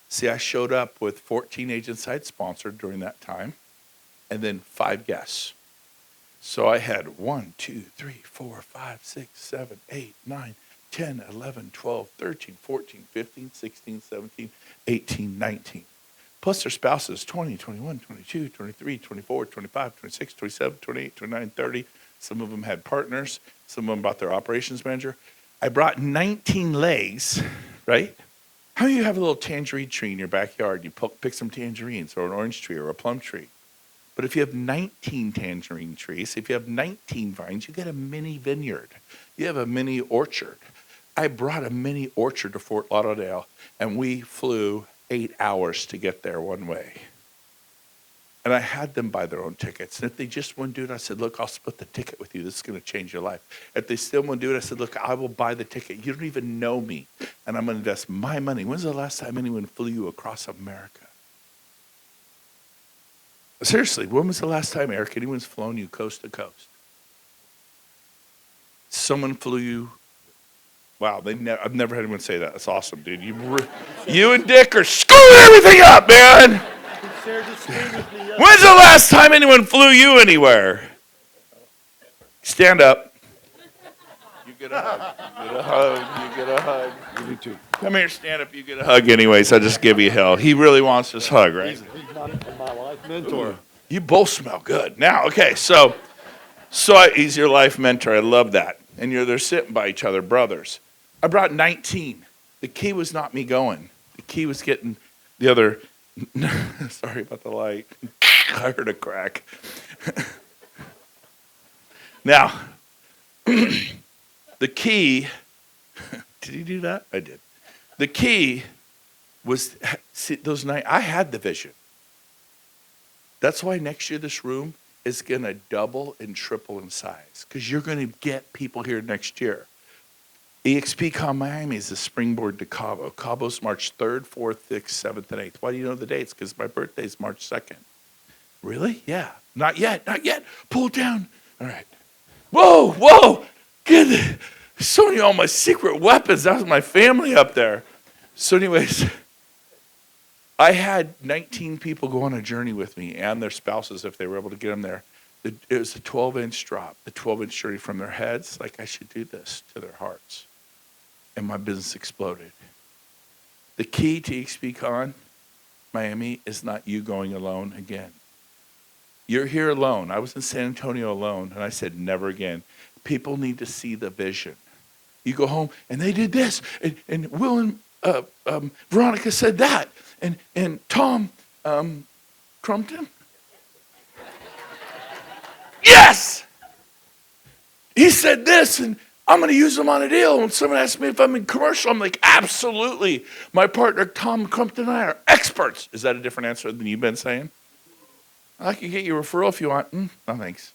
See, I showed up with 14 agents I'd sponsored during that time, and then 5 guests. So I had 1, 2, 3, 4, 5, 6, 7, 8, 9, 10, 11, 12, 13, 14, 15, 16, 17, 18, 19. Plus their spouses, 20, 21, 22, 23, 24, 25, 26, 27, 28, 29, 30. Some of them had partners. Some of them brought their operations manager. I brought 19 legs, right? How do you have a little tangerine tree in your backyard? You pick some tangerines or an orange tree or a plum tree. But if you have 19 tangerine trees, if you have 19 vines, you get a mini vineyard. You have a mini orchard. I brought a mini orchard to Fort Lauderdale, and we flew 8 hours to get there one way. And I had them buy their own tickets. And if they just wouldn't do it, I said, look, I'll split the ticket with you. This is going to change your life. If they still wouldn't do it, I said, look, I will buy the ticket. You don't even know me, and I'm going to invest my money. When's the last time anyone flew you across America? Seriously, when was the last time, Eric, anyone's flown you coast to coast? Someone flew you. Wow, I've never had anyone say that. That's awesome, dude. You and Dick are screwing everything up, man. When's the last time anyone flew you anywhere? Stand up. You get a hug. You get a hug. You get a hug. You too. Come here, stand up. You get a hug anyways. I just give you hell. He really wants his hug, right? He's my life mentor. You both smell good. Now, okay, he's your life mentor. I love that. And they're sitting by each other, brothers. I brought 19. The key was not me going. The key was getting the other. Sorry about the light. I heard a crack. Now, the key. Did he do that? I did. The key was those nights. I had the vision. That's why next year this room is going to double and triple in size, because you're going to get people here next year. eXpCon Miami is the springboard to Cabo. Cabo's March 3rd, 4th, 6th, 7th, and 8th. Why do you know the dates? Because my birthday is March 2nd. Really? Yeah. Not yet. Pull it down. All right. Whoa. Good. So many all my secret weapons. That was my family up there. So anyways, I had 19 people go on a journey with me and their spouses if they were able to get them there. It was a 12-inch drop, the 12-inch journey from their heads, like I should do this, to their hearts. And my business exploded. The key to eXpCon Miami is not you going alone again. You're here alone. I was in San Antonio alone, and I said, never again. People need to see the vision. You go home, and they did this, and Will and Veronica said that, and Tom Crumpton. Yes! He said this, and I'm going to use him on a deal. When someone asks me if I'm in commercial, I'm like, absolutely. My partner, Tom Crumpton, and I are experts. Is that a different answer than you've been saying? I can get you a referral if you want. No, thanks.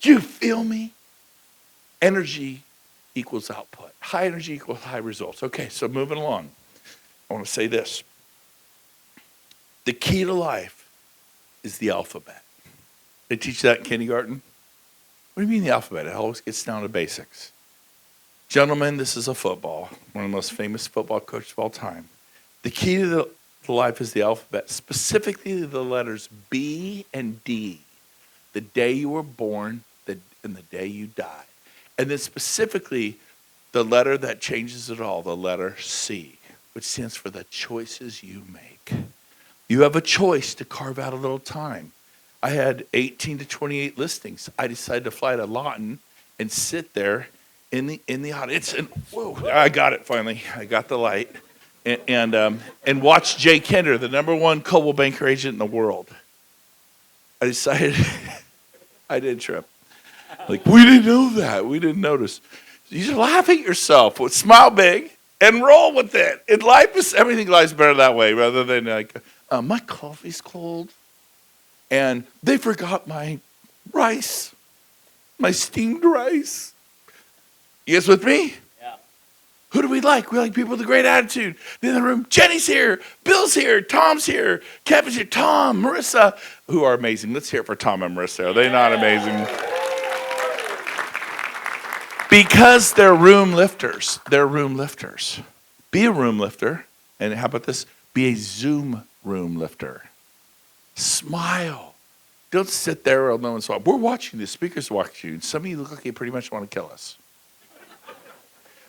Do you feel me? Energy equals output. High energy equals high results. Okay, so moving along. I want to say this. The key to life is the alphabet. They teach that in kindergarten. What do you mean the alphabet? It always gets down to basics. Gentlemen, this is a football. One of the most famous football coaches of all time. The key to life is the alphabet, specifically the letters B and D. The day you were born, and the day you die. And then specifically, the letter that changes it all, the letter C, which stands for the choices you make. You have a choice to carve out a little time. I had 18 to 28 listings. I decided to fly to Lawton and sit there in the audience, and whoa, I got it finally. I got the light, and watch Jay Kender, the #1 Coldwell Banker agent in the world. I decided I didn't trip. Like, we didn't know that. We didn't notice. You should laugh at yourself. Smile big and roll with it. In life, everything lies better that way rather than like, my coffee's cold, and they forgot my rice, my steamed rice. You guys with me? Yeah. Who do we like? We like people with a great attitude. In the room, Jenny's here, Bill's here, Tom's here, Kevin's here, Tom, Marissa, who are amazing. Let's hear it for Tom and Marissa. Are they not amazing? Because they're room lifters. They're room lifters. Be a room lifter. And how about this? Be a Zoom room lifter. Smile. Don't sit there alone and so on. We're watching the speakers watching you. Some of you look like you pretty much want to kill us.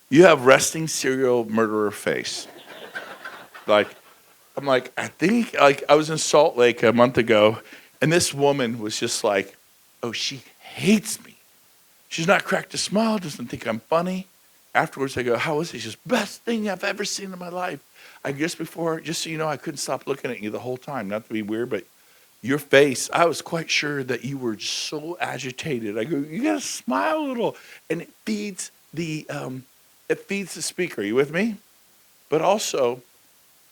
You have resting serial murderer face. I think I was in Salt Lake a month ago, and this woman was just like, oh, she hates me. She's not cracked a smile, doesn't think I'm funny. Afterwards, I go, how was it? She goes, best thing I've ever seen in my life. Just so you know, I couldn't stop looking at you the whole time. Not to be weird, but your face, I was quite sure that you were so agitated. I go, you got to smile a little. And it feeds the speaker. Are you with me? But also,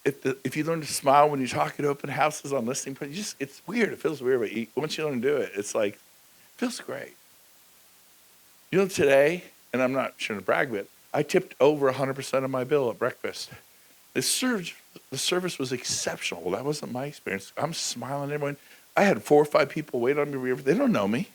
if you learn to smile when you talk at open houses on listing, it's weird. It feels weird, but once you learn to do it, it's like, it feels great. You know, today, and I'm not trying to brag, but I tipped over 100% of my bill at breakfast. The service was exceptional. Well, that wasn't my experience. I'm smiling at everyone. I had 4 or 5 people wait on me. They don't know me.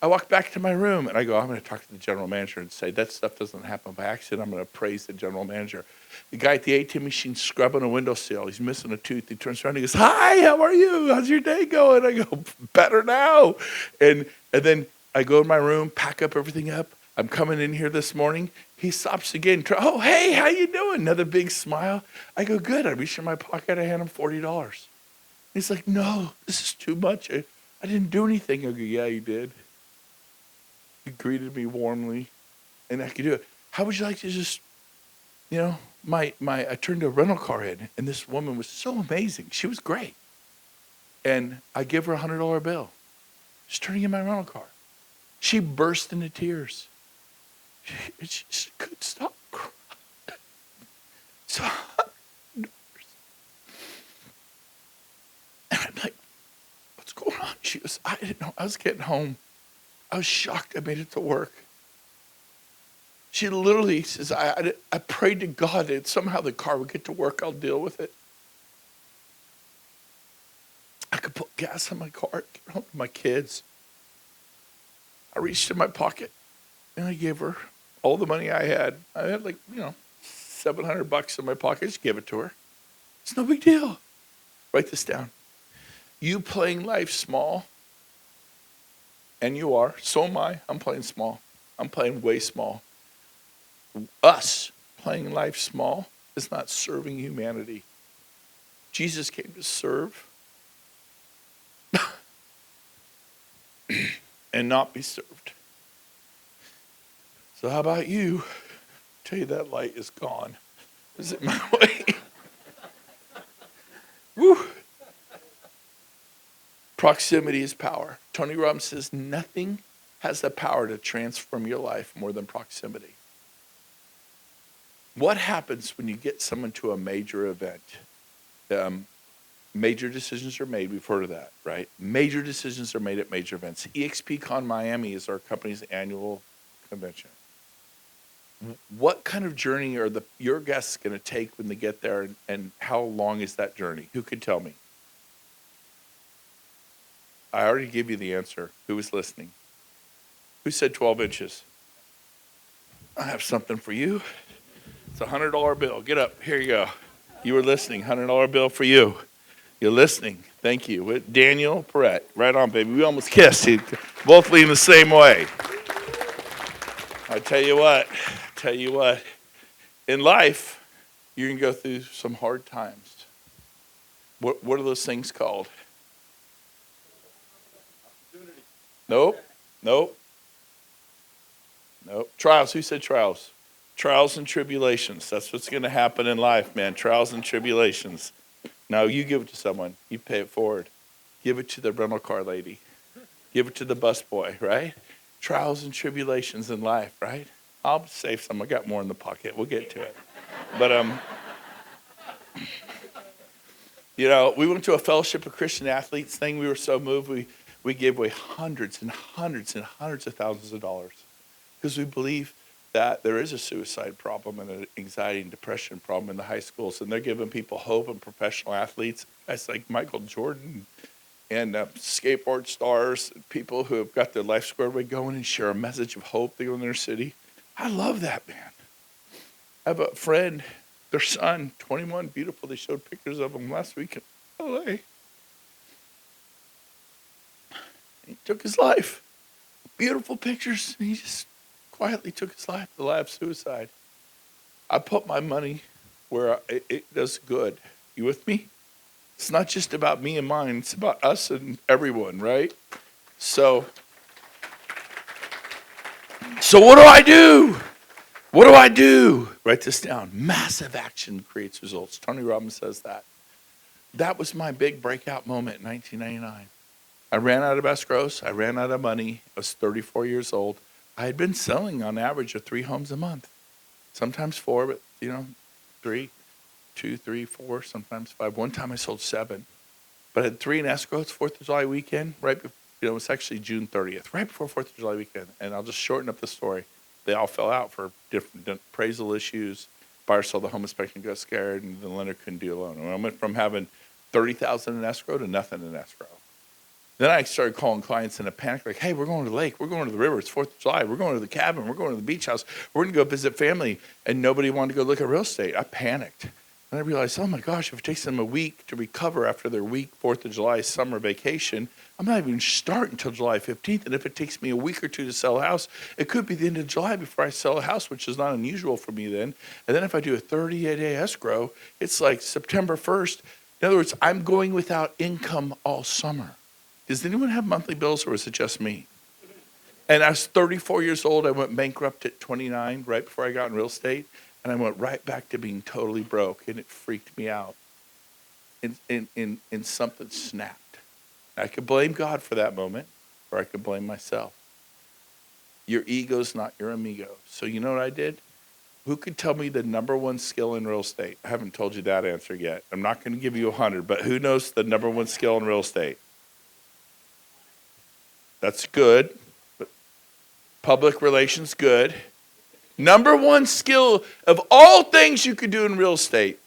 I walked back to my room, and I go, I'm going to talk to the general manager and say, that stuff doesn't happen by accident. I'm going to praise the general manager. The guy at the ATM machine scrubbing a windowsill. He's missing a tooth. He turns around and he goes, hi, how are you? How's your day going? I go, better now. And then I go in my room, pack up everything up. I'm coming in here this morning. He stops again. Oh, hey, how you doing? Another big smile. I go, good. I reach in my pocket. I hand him $40. He's like, no, this is too much. I didn't do anything. I go, yeah, you did. You greeted me warmly, and I could do it. How would you like to just, I turned a rental car in, and this woman was so amazing. She was great. And I give her a $100 bill. Just turning in my rental car. She burst into tears. She couldn't stop crying. So, and I'm like, what's going on? She goes, I didn't know. I was getting home. I was shocked I made it to work. She literally says, I prayed to God that somehow the car would get to work. I'll deal with it. I could put gas in my car, get home to my kids. I reached in my pocket, and I gave her all the money I had. I had $700 in my pocket. Just give it to her. It's no big deal. Write this down. You playing life small, and you are. So am I. I'm playing small. I'm playing way small. Us playing life small is not serving humanity. Jesus came to serve and not be served. So how about you? Tell you that light is gone. Is it my way? Woo. Proximity is power. Tony Robbins says nothing has the power to transform your life more than proximity. What happens when you get someone to a major event? Major decisions are made. We've heard of that, right? Major decisions are made at major events. eXpCon Miami is our company's annual convention. What kind of journey are your guests going to take when they get there, and how long is that journey? Who could tell me? I already gave you the answer. Who was listening? Who said 12 inches? I have something for you. It's a $100 bill. Get up. Here you go. You were listening. $100 bill for you. You're listening. Thank you. With Daniel Perrette. Right on, baby. We almost kissed. Both lean the same way. I tell you what, in life, you're going to go through some hard times. What are those things called? Nope. Trials. Who said trials? Trials and tribulations. That's what's going to happen in life, man. Trials and tribulations. Now you give it to someone. You pay it forward. Give it to the rental car lady. Give it to the bus boy, right? Trials and tribulations in life, right? I'll save some. I got more in the pocket. We'll get to it. But we went to a Fellowship of Christian Athletes thing. We were so moved. We gave away hundreds and hundreds and hundreds of thousands of dollars because we believe that there is a suicide problem and an anxiety and depression problem in the high schools, and they're giving people hope, and professional athletes, guys like Michael Jordan and skateboard stars, people who have got their life squared away, going and share a message of hope. They go in their city. I love that, man. I have a friend, their son, 21, beautiful. They showed pictures of him last week in LA. He took his life. Beautiful pictures. He just quietly took his life, the life of suicide. I put my money where it does good. You with me? It's not just about me and mine. It's about us and everyone, right? So what do I do? What do I do? Write this down. Massive action creates results. Tony Robbins says that. That was my big breakout moment in 1999. I ran out of escrows. I ran out of money. I was 34 years old. I had been selling on average of 3 homes a month. Sometimes 4, but 3, 2, 3, 4, sometimes 5. One time I sold 7. But I had 3 in escrow. It's 4th of July weekend. It's actually June 30th, right before 4th of July weekend. And I'll just shorten up the story. They all fell out for different appraisal issues. Buyer sold the home inspection, got scared, and the lender couldn't do a loan. And I went from having $30,000 in escrow to nothing in escrow. Then I started calling clients in a panic, like, hey, we're going to the lake. We're going to the river. It's 4th of July. We're going to the cabin. We're going to the beach house. We're going to go visit family. And nobody wanted to go look at real estate. I panicked. And I realized, oh, my gosh, if it takes them a week to recover after their week 4th of July summer vacation, I'm not even starting until July 15th. And if it takes me a week or 2 to sell a house, it could be the end of July before I sell a house, which is not unusual for me then. And then if I do a 38-day escrow, it's like September 1st. In other words, I'm going without income all summer. Does anyone have monthly bills, or is it just me? And I was 34 years old. I went bankrupt at 29, right before I got in real estate. And I went right back to being totally broke, and it freaked me out. And something snapped. I could blame God for that moment, or I could blame myself. Your ego's not your amigo. So you know what I did? Who could tell me the number one skill in real estate? I haven't told you that answer yet. I'm not going to give you 100, but who knows the number one skill in real estate? That's good. But public relations, good. Number one skill of all things you could do in real estate.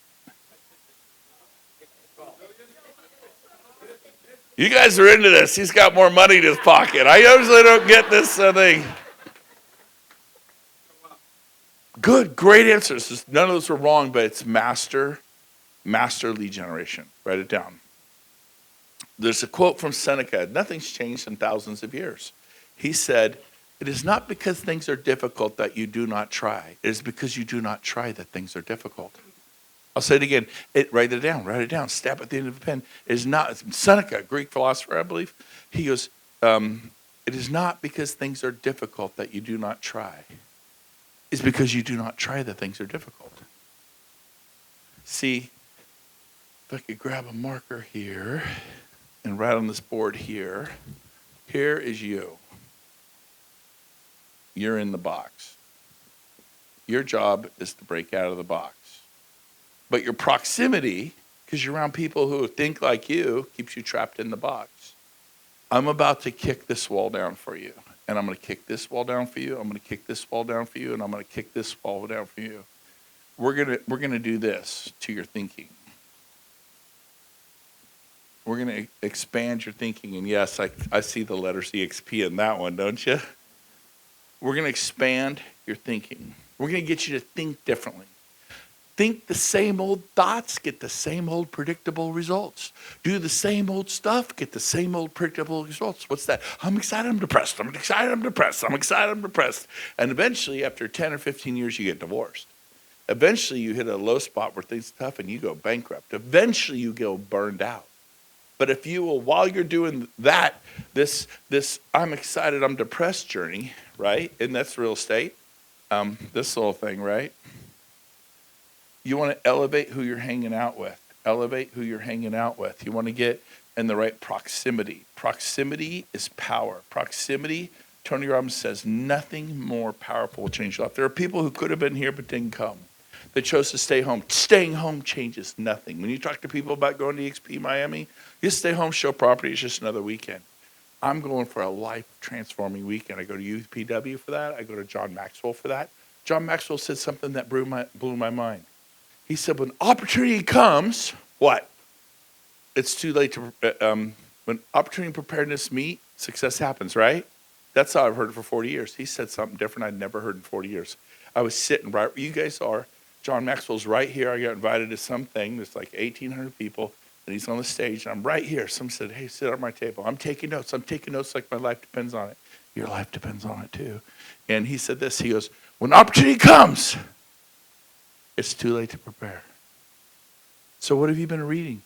You guys are into this. He's got more money in his pocket. I usually don't get this thing. Good, great answers. None of those were wrong, but it's master lead generation. Write it down. There's a quote from Seneca. Nothing's changed in thousands of years. He said, it is not because things are difficult that you do not try. It is because you do not try that things are difficult. I'll say it again. Write it down. Stab at the end of the pen. It is not, Seneca, Greek philosopher, I believe. He goes, it is not because things are difficult that you do not try. It's because you do not try that things are difficult. See, if I could grab a marker here and write on this board here. Here is you. You're in the box. Your job is to break out of the box. But your proximity, because you're around people who think like you, keeps you trapped in the box. I'm about to kick this wall down for you. And I'm going to kick this wall down for you. I'm going to kick this wall down for you. And I'm going to kick this wall down for you. We're going to do this to your thinking. We're going to expand your thinking. And yes, I see the letters EXP in that one, don't you? We're going to expand your thinking. We're going to get you to think differently. Think the same old thoughts, get the same old predictable results. Do the same old stuff, get the same old predictable results. What's that? I'm excited, I'm depressed. I'm excited, I'm depressed. I'm excited, I'm depressed. And eventually, after 10 or 15 years, you get divorced. Eventually, you hit a low spot where things are tough and you go bankrupt. Eventually, you go burned out. But if you will, while you're doing that, this I'm excited, I'm depressed journey, right? And that's real estate. This little thing, right? You want to elevate who you're hanging out with. Elevate who you're hanging out with. You want to get in the right proximity. Proximity is power. Proximity, Tony Robbins says, nothing more powerful will change your life. There are people who could have been here but didn't come. They chose to stay home. Staying home changes nothing. When you talk to people about going to eXp Miami, you stay home, show property, it's just another weekend. I'm going for a life-transforming weekend. I go to UPW for that. I go to John Maxwell for that. John Maxwell said something that blew my mind. He said, when opportunity comes, what? It's too late to, when opportunity and preparedness meet, success happens, right? That's how I've heard it for 40 years. He said something different I'd never heard in 40 years. I was sitting right where you guys are. John Maxwell's right here. I got invited to something. There's like 1,800 people, and he's on the stage, and I'm right here. Someone said, hey, sit at my table. I'm taking notes. I'm taking notes like my life depends on it. Your life depends on it, too. And he said this. He goes, when opportunity comes, it's too late to prepare. So what have you been reading?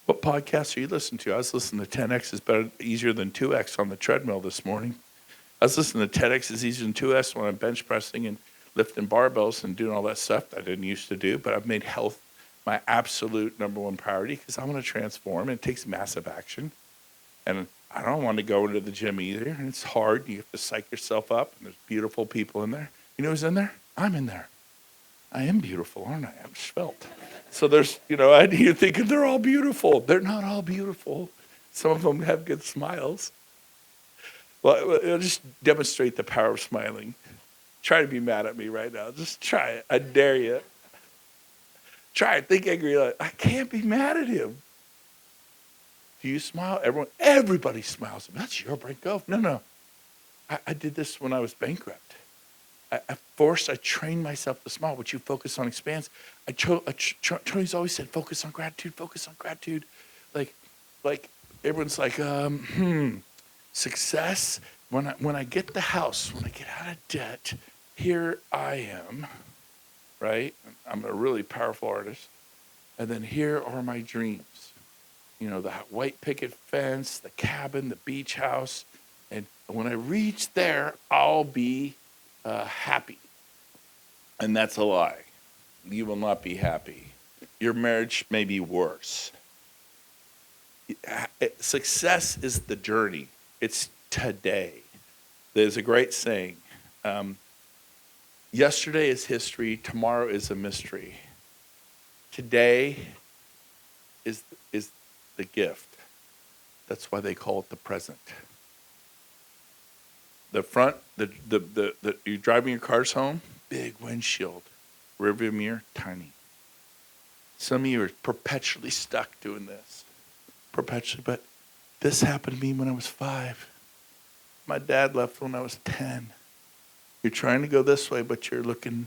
What podcasts are you listening to? I was listening to 10X is better, easier than 2X on the treadmill this morning. I was listening to 10X is easier than 2X when I'm bench pressing and lifting barbells and doing all that stuff that I didn't used to do. But I've made health my absolute number one priority because I want to transform. And it takes massive action. And I don't want to go into the gym either. And it's hard. You have to psych yourself up. And there's beautiful people in there. You know who's in there? I'm in there. I am beautiful, aren't I? I'm svelte. So there's, you're thinking they're all beautiful. They're not all beautiful. Some of them have good smiles. Well, I'll just demonstrate the power of smiling. Try to be mad at me right now. Just try it. I dare you. Try it. Think angry. I can't be mad at him. Do you smile? Everybody smiles. That's your Brent Gove. No. I did this when I was bankrupt. I trained myself to smile. What you focus on expands. Tony's always said, focus on gratitude, focus on gratitude. Like everyone's like, success. When I get the house, when I get out of debt, here I am, right? I'm a really powerful artist. And then here are my dreams. The white picket fence, the cabin, the beach house. And when I reach there, I'll be happy. And that's a lie. You will not be happy. Your marriage may be worse. Success is the journey. It's today. There's a great saying. Yesterday is history. Tomorrow is a mystery. Today is the gift. That's why they call it the present. The front, you're driving your cars home, big windshield, rearview mirror, tiny. Some of you are perpetually stuck doing this. Perpetually, but this happened to me when I was 5. My dad left when I was 10. You're trying to go this way, but you're looking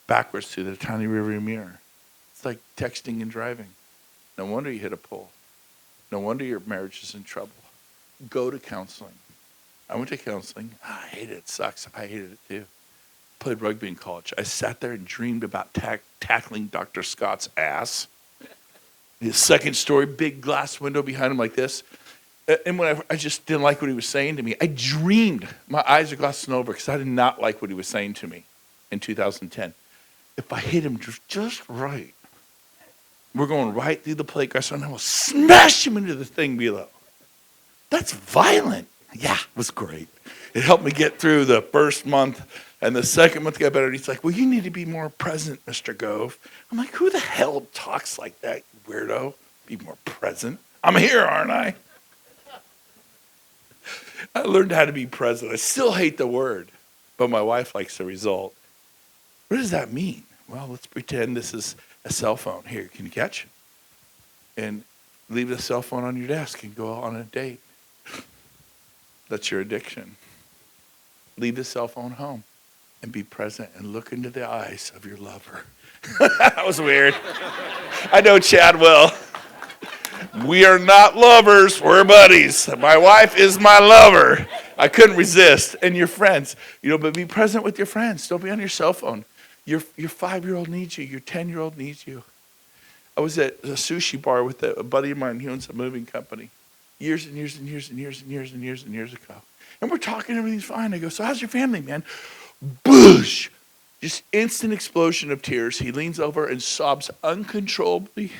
backwards through the tiny rearview mirror. It's like texting and driving. No wonder you hit a pole. No wonder your marriage is in trouble. Go to counseling. I went to counseling. I hated it. It sucks. I hated it too. Played rugby in college. I sat there and dreamed about tackling Dr. Scott's ass. His second story, big glass window behind him like this. And when I just didn't like what he was saying to me, I dreamed. My eyes are glossing over because I did not like what he was saying to me in 2010. If I hit him just right, we're going right through the plate grass and I will smash him into the thing below. That's violent. Yeah, it was great. It helped me get through the first month, and the second month got better. And he's like, well, you need to be more present, Mr. Gove. I'm like, who the hell talks like that, you weirdo? Be more present. I'm here, aren't I? I learned how to be present. I still hate the word, but my wife likes the result. What does that mean? Well, let's pretend this is a cell phone. Here, can you catch? And leave the cell phone on your desk and go on a date. That's your addiction. Leave the cell phone home. and be present and look into the eyes of your lover. That was weird. I know Chad will. We are not lovers, we're buddies. My wife is my lover. I couldn't resist. And your friends, but be present with your friends. Don't be on your cell phone. Your 5-year-old needs you. Your 10-year-old needs you. I was at a sushi bar with a buddy of mine. He owns a moving company. Years and years and years and years and years and years and years ago. And we're talking, everything's fine. I go, so how's your family, man? Boosh! Just instant explosion of tears. He leans over and sobs uncontrollably.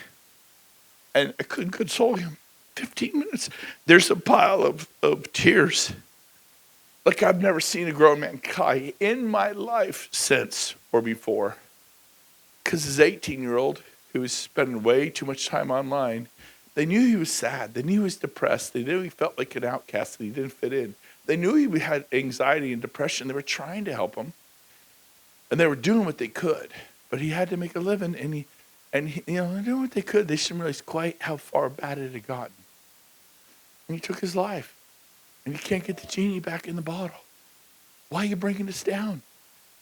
And I couldn't console him. 15 minutes. There's a pile of tears. Like I've never seen a grown man cry in my life since or before. Because his 18-year-old, who was spending way too much time online, they knew he was sad. They knew he was depressed. They knew he felt like an outcast and he didn't fit in. They knew he had anxiety and depression. They were trying to help him. And they were doing what they could. But he had to make a living, and he they're doing what they could. They didn't realize quite how far bad it had gotten. And he took his life. And you can't get the genie back in the bottle. Why are you bringing this down?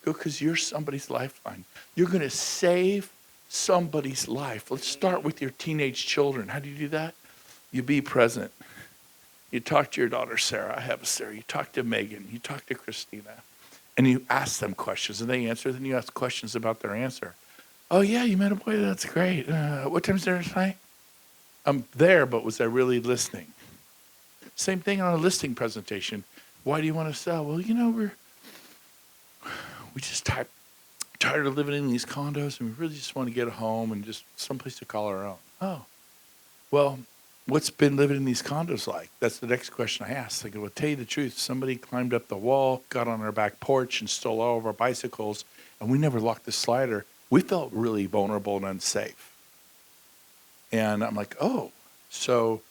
Go, because you're somebody's lifeline. You're going to save somebody's life. Let's start with your teenage children. How do you do that? You be present. You talk to your daughter, Sarah. I have a Sarah. You talk to Megan. You talk to Christina. And you ask them questions, and they answer. Then you ask questions about their answer. Oh, yeah, you met a boy. That's great. What time's dinner tonight? I'm there, but was I really listening? Same thing on a listing presentation. Why do you want to sell? Well, we just tired of living in these condos, and we really just want to get a home and just someplace to call our own. Oh, well, what's been living in these condos like? That's the next question I asked. I go, well, tell you the truth, somebody climbed up the wall, got on our back porch, and stole all of our bicycles, and we never locked the slider. We felt really vulnerable and unsafe. And I'm like, oh, so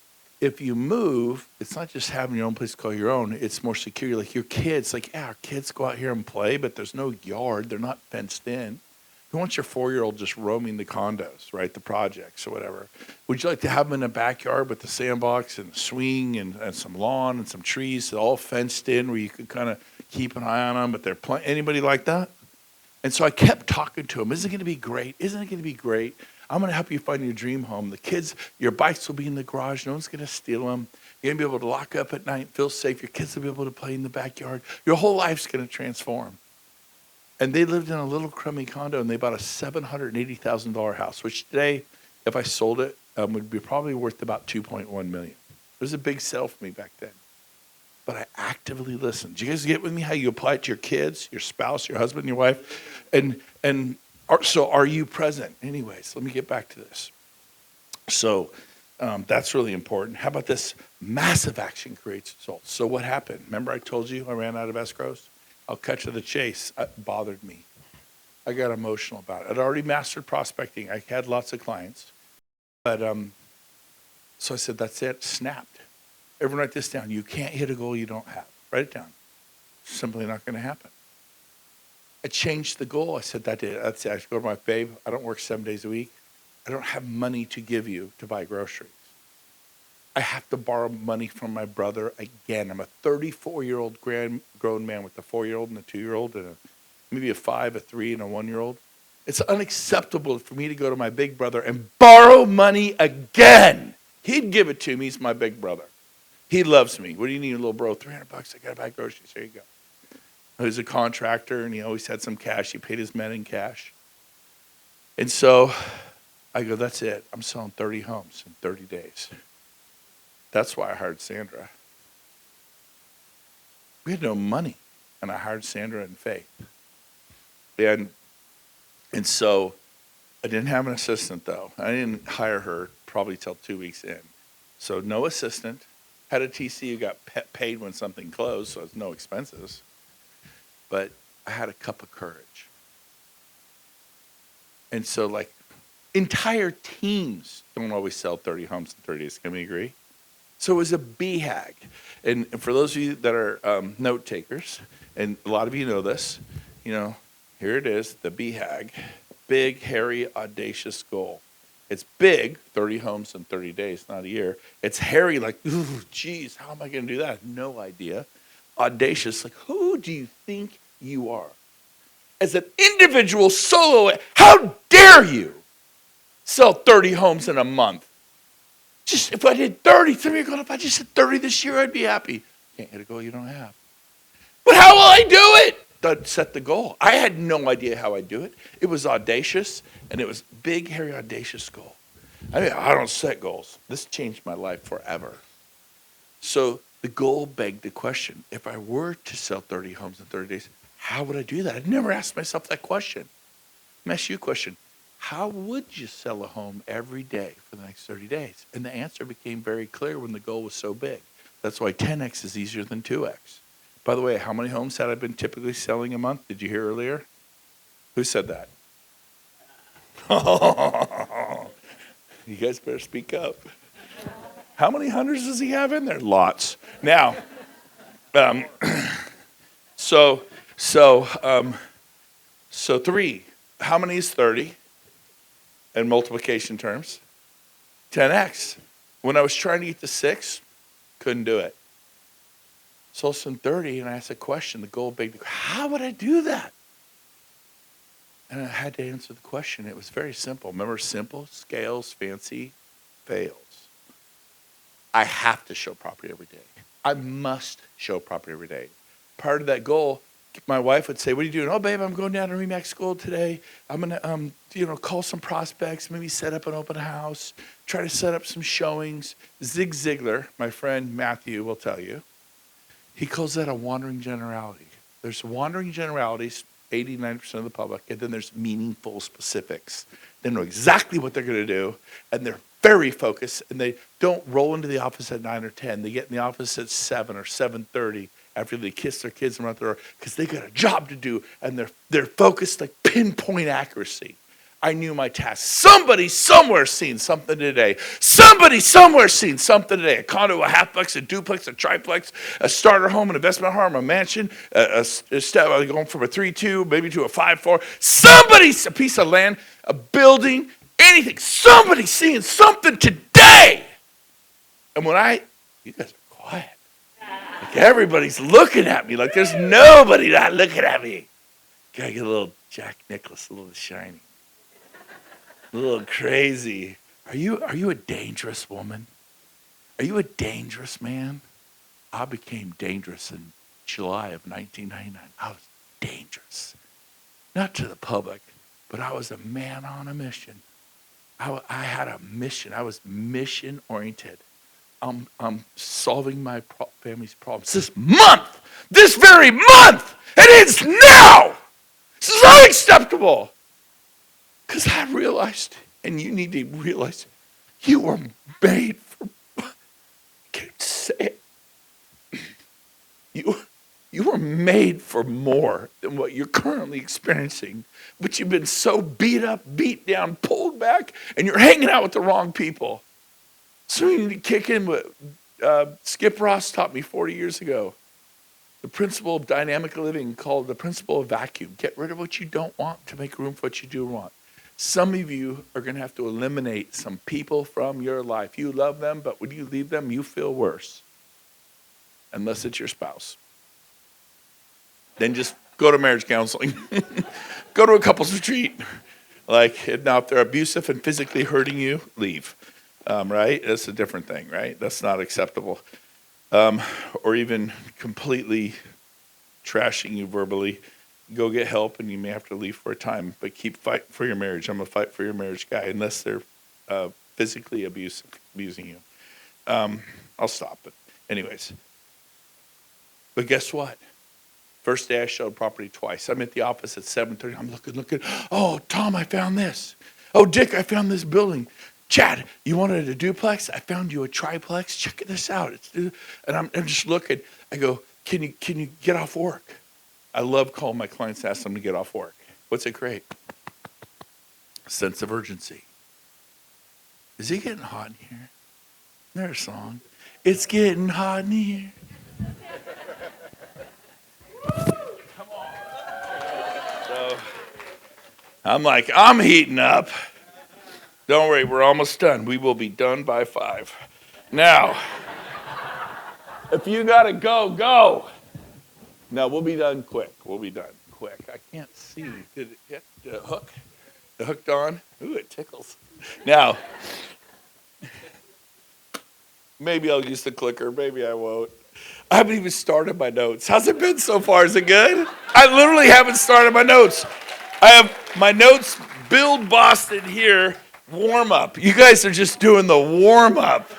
if you move, it's not just having your own place to call your own, it's more secure. Like your kids, our kids go out here and play, but there's no yard. They're not fenced in. Who wants your 4-year-old just roaming the condos, right, the projects or whatever? Would you like to have them in a backyard with the sandbox and the swing and some lawn and some trees all fenced in where you could kind of keep an eye on them, but they're playing? Anybody like that? And so I kept talking to him. Isn't it going to be great? Isn't it going to be great? I'm going to help you find your dream home. The kids, your bikes will be in the garage. No one's going to steal them. You're going to be able to lock up at night, feel safe. Your kids will be able to play in the backyard. Your whole life's going to transform. And they lived in a little crummy condo, and they bought a $780,000 house, which today, if I sold it, would be probably worth about $2.1 million. It was a big sell for me back then. But I actively listened. Do you guys get with me how you apply it to your kids, your spouse, your husband, your wife? So are you present? Anyways, let me get back to this. So that's really important. How about this? Massive action creates results. So what happened? Remember I told you I ran out of escrows? I'll cut to the chase. It bothered me. I got emotional about it. I'd already mastered prospecting. I had lots of clients. But so I said, that's it. Snapped. Everyone write this down. You can't hit a goal you don't have. Write it down. Simply not going to happen. I changed the goal. I said, that's it. I go to my babe. I don't work 7 days a week. I don't have money to give you to buy groceries. I have to borrow money from my brother again. I'm a 34-year-old grown man with a 4-year-old and a 2-year-old and maybe a 5, a 3, and a 1-year-old. It's unacceptable for me to go to my big brother and borrow money again. He'd give it to me. He's my big brother. He loves me. What do you need, little bro? $300. I got to buy groceries. There you go. He was a contractor, and he always had some cash. He paid his men in cash. And so I go, that's it. I'm selling 30 homes in 30 days. That's why I hired Sandra. We had no money, and I hired Sandra in faith. And so I didn't have an assistant, though. I didn't hire her probably till 2 weeks in. So no assistant. Had a TC who got paid when something closed, so it's no expenses. But I had a cup of courage. And so, entire teams don't always sell 30 homes in 30 days. Can we agree? So it was a BHAG. And for those of you that are note takers, and a lot of you know this, here it is, the BHAG, big, hairy, audacious goal. It's big, 30 homes in 30 days, not a year. It's hairy, ooh, geez, how am I going to do that? No idea. Audacious, who do you think you are? as an individual solo, how dare you sell 30 homes in a month? Just if I did 30, some of you are going, if I just did 30 this year, I'd be happy. Can't hit a goal you don't have. But how will I do it? Set the goal. I had no idea how I'd do it. It was audacious, and it was big, hairy, audacious goal. I mean, I don't set goals. This changed my life forever. So the goal begged the question, if I were to sell 30 homes in 30 days, how would I do that? I'd never asked myself that question. Let me ask you a question. How would you sell a home every day for the next 30 days? And the answer became very clear when the goal was so big. That's why 10x is easier than 2x. By the way, how many homes had I been typically selling a month? Did you hear earlier? Who said that? You guys better speak up. How many hunters does he have in there? Lots. Now, so 3. How many is 30 in multiplication terms? 10x. When I was trying to get to 6, couldn't do it. So it's in 30, and I asked a question. The goal begged, how would I do that? And I had to answer the question. It was very simple. Remember, simple scales, fancy fails. I have to show property every day. I must show property every day. Part of that goal, my wife would say, what are you doing? Oh, babe, I'm going down to RE/MAX school today. I'm going to, call some prospects, maybe set up an open house, try to set up some showings. Zig Ziglar, my friend Matthew, will tell you, he calls that a wandering generality. There's wandering generalities, 80, 90% of the public, and then there's meaningful specifics. They know exactly what they're going to do, and they're very focused, and they don't roll into the office at 9 or 10. They get in the office at 7 or 7:30 after they kiss their kids and run out the door because they got a job to do, and they're focused like pinpoint accuracy. I knew my task. Somebody somewhere seen something today. Somebody somewhere seen something today. A condo, a halfplex, a duplex, a triplex, a starter home, an investment home, a mansion, a step going from a 3-2 maybe to a 5-4. Somebody, a piece of land, a building, anything. Somebody seeing something today. And you guys are quiet. Like everybody's looking at me like there's nobody not looking at me. Gotta get a little Jack Nicklaus, a little shiny. A little crazy. Are you a dangerous woman? Are you a dangerous man? I became dangerous in July of 1999. I was dangerous. Not to the public, but I was a man on a mission. I had a mission. I was mission oriented. I'm solving my family's problems this very month, and it's now. This is unacceptable. Because I realized, and you need to realize, you were made for, I can't say it. You were made for more than what you're currently experiencing. But you've been so beat up, beat down, pulled back, and you're hanging out with the wrong people. So you need to kick in what Skip Ross taught me 40 years ago. The principle of dynamic living called the principle of vacuum. Get rid of what you don't want to make room for what you do want. Some of you are going to have to eliminate some people from your life. You love them, but when you leave them, you feel worse. Unless it's your spouse. Then just go to marriage counseling. Go to a couples retreat. Now, if they're abusive and physically hurting you, leave. Right? That's a different thing, right? That's not acceptable. Or even completely trashing you verbally. Go get help, and you may have to leave for a time, but keep fighting for your marriage. I'm a fight for your marriage guy, unless they're physically abusing you. I'll stop, but anyways. But guess what? First day I showed property twice. I'm at the office at 7:30. I'm looking. Oh, Tom, I found this. Oh, Dick, I found this building. Chad, you wanted a duplex? I found you a triplex. Check this out. And I'm just looking. I go, can you get off work? I love calling my clients to ask them to get off work. What's it create? A sense of urgency. Is it getting hot in here? Isn't there a song? It's getting hot in here. Come on. So I'm heating up. Don't worry, we're almost done. We will be done by 5. Now, if you gotta go. No, we'll be done quick. quick. I can't see. Did it hit the hook? The hooked on? Ooh, it tickles. Now, maybe I'll use the clicker. Maybe I won't. I haven't even started my notes. How's it been so far? Is it good? I literally haven't started my notes. I have my notes, Build Boston here, warm up. You guys are just doing the warm up.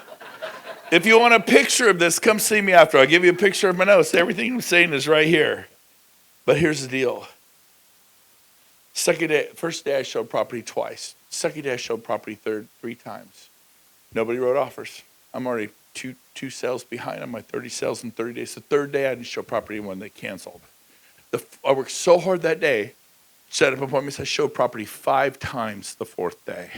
If you want a picture of this, come see me after. I'll give you a picture of my notes. Everything I'm saying is right here. But here's the deal. First day I showed property twice. Second day I showed property three times. Nobody wrote offers. I'm already two sales behind on my 30 sales in 30 days. The third day I didn't show property when they canceled. I worked so hard that day, set up appointments. I showed property 5 times the fourth day.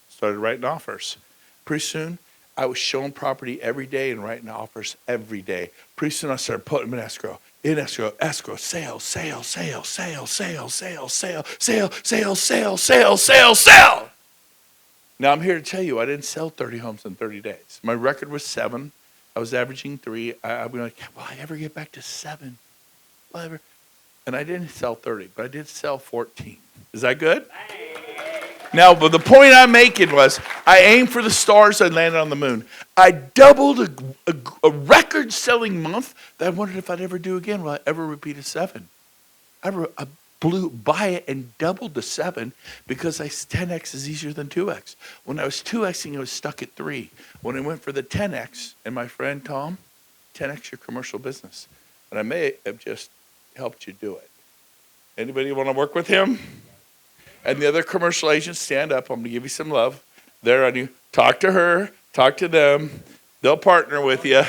Started writing offers. Pretty soon, I was showing property every day and writing offers every day. Pretty soon I started putting them in escrow, sale, sale, sale, sale, sale, sale, sale, sale, sale, sale, sale, sale, sale. Now I'm here to tell you, I didn't sell 30 homes in 30 days. My record was 7. I was averaging 3. I'm like, will I ever get back to 7? Will I ever? And I didn't sell 30, but I did sell 14. Is that good? Now, but the point I'm making was, I aimed for the stars, I landed on the moon. I doubled a record-selling month that I wondered if I'd ever do again. Will I ever repeat a 7? I blew by it and doubled the 7 because 10x is easier than 2x. When I was 2xing, I was stuck at 3. When I went for the 10x, and my friend Tom, 10x your commercial business. And I may have just helped you do it. Anybody want to work with him? And the other commercial agents, stand up. I'm going to give you some love. They're on you. Talk to her. Talk to them. They'll partner with you.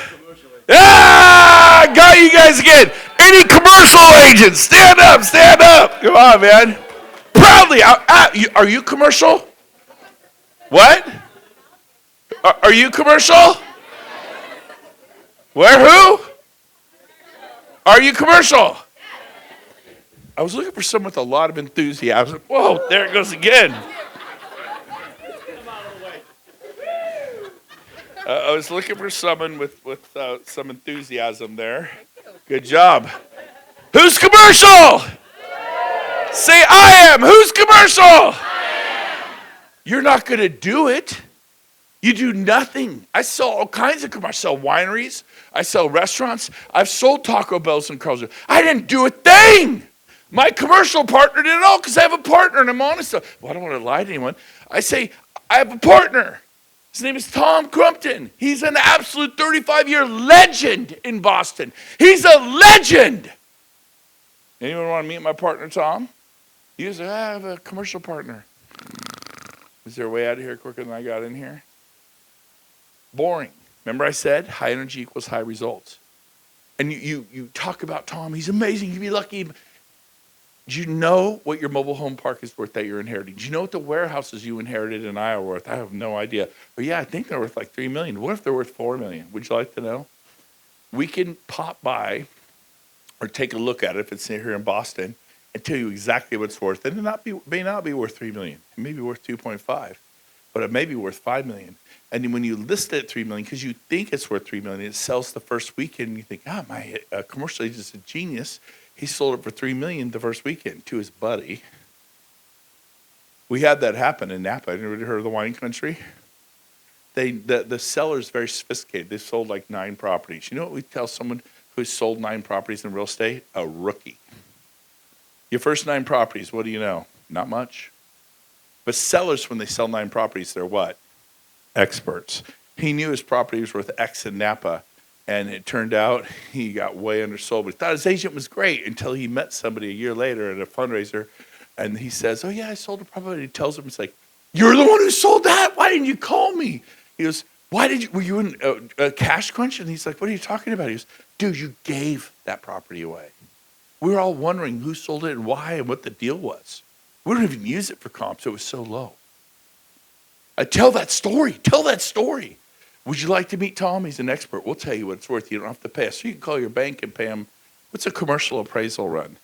Ah! Got you guys again. Any commercial agents, stand up. Stand up. Come on, man. Proudly. Are you commercial? What? Are you commercial? Where? Who? Are you commercial? I was looking for someone with a lot of enthusiasm. Whoa, there it goes again. I was looking for someone with some enthusiasm there. Good job. Who's commercial? Say, I am. Who's commercial? You're not going to do it. You do nothing. I sell all kinds of commercials. I sell wineries. I sell restaurants. I've sold Taco Bells and Carl's. I didn't do a thing. My commercial partner did it all because I have a partner and I'm honest. Well, I don't want to lie to anyone. I say, I have a partner. His name is Tom Crumpton. He's an absolute 35-year legend in Boston. He's a legend. Anyone want to meet my partner, Tom? He says, I have a commercial partner. Is there a way out of here quicker than I got in here? Boring. Remember I said high energy equals high results. And you talk about Tom. He's amazing. You'd be lucky. Do you know what your mobile home park is worth that you're inheriting? Do you know what the warehouses you inherited in Iowa are worth? I have no idea. But yeah, I think they're worth like $3 million. What if they're worth $4 million? Would you like to know? We can pop by or take a look at it if it's here in Boston and tell you exactly what it's worth. And it may not be worth $3 million. It may be worth 2.5, but it may be worth $5 million. And then when you list it at $3 million, because you think it's worth $3 million, it sells the first weekend, and you think, my commercial agent's a genius. He sold it for $3 million the first weekend to his buddy. We had that happen in Napa. Have you ever heard of the wine country? The seller's very sophisticated. They sold like 9 properties. You know what we tell someone who's sold 9 properties in real estate? A rookie. Your first 9 properties, what do you know? Not much. But sellers, when they sell 9 properties, they're what? Experts. He knew his property was worth X in Napa. And it turned out he got way undersold. But he thought his agent was great until he met somebody a year later at a fundraiser. And he says, oh, yeah, I sold a property. He tells him, it's like, you're the one who sold that? Why didn't you call me? He goes, were you in a cash crunch? And he's like, what are you talking about? He goes, dude, you gave that property away. We were all wondering who sold it and why and what the deal was. We don't even use it for comps. It was so low. I tell that story. Tell that story. Would you like to meet Tom? He's an expert. We'll tell you what it's worth. You don't have to pay us. So you can call your bank and pay him. What's a commercial appraisal run?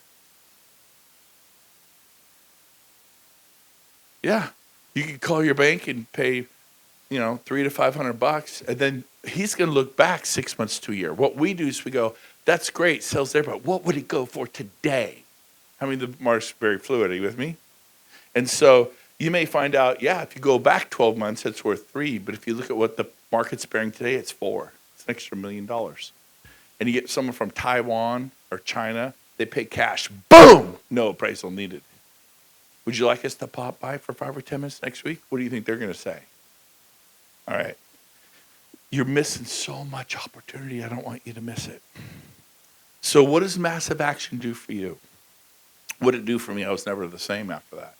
Yeah. You can call your bank and pay, $300 to $500, and then he's going to look back 6 months to a year. What we do is we go, that's great, sells there, but what would it go for today? How many of the market's very fluid? Are you with me? And so you may find out, yeah, if you go back 12 months, it's worth 3. But if you look at what the market's bearing today, it's 4. It's an extra $1 million. And you get someone from Taiwan or China, they pay cash. Boom! No appraisal needed. Would you like us to pop by for 5 or 10 minutes next week? What do you think they're going to say? All right. You're missing so much opportunity. I don't want you to miss it. So what does massive action do for you? What did it do for me? I was never the same after that.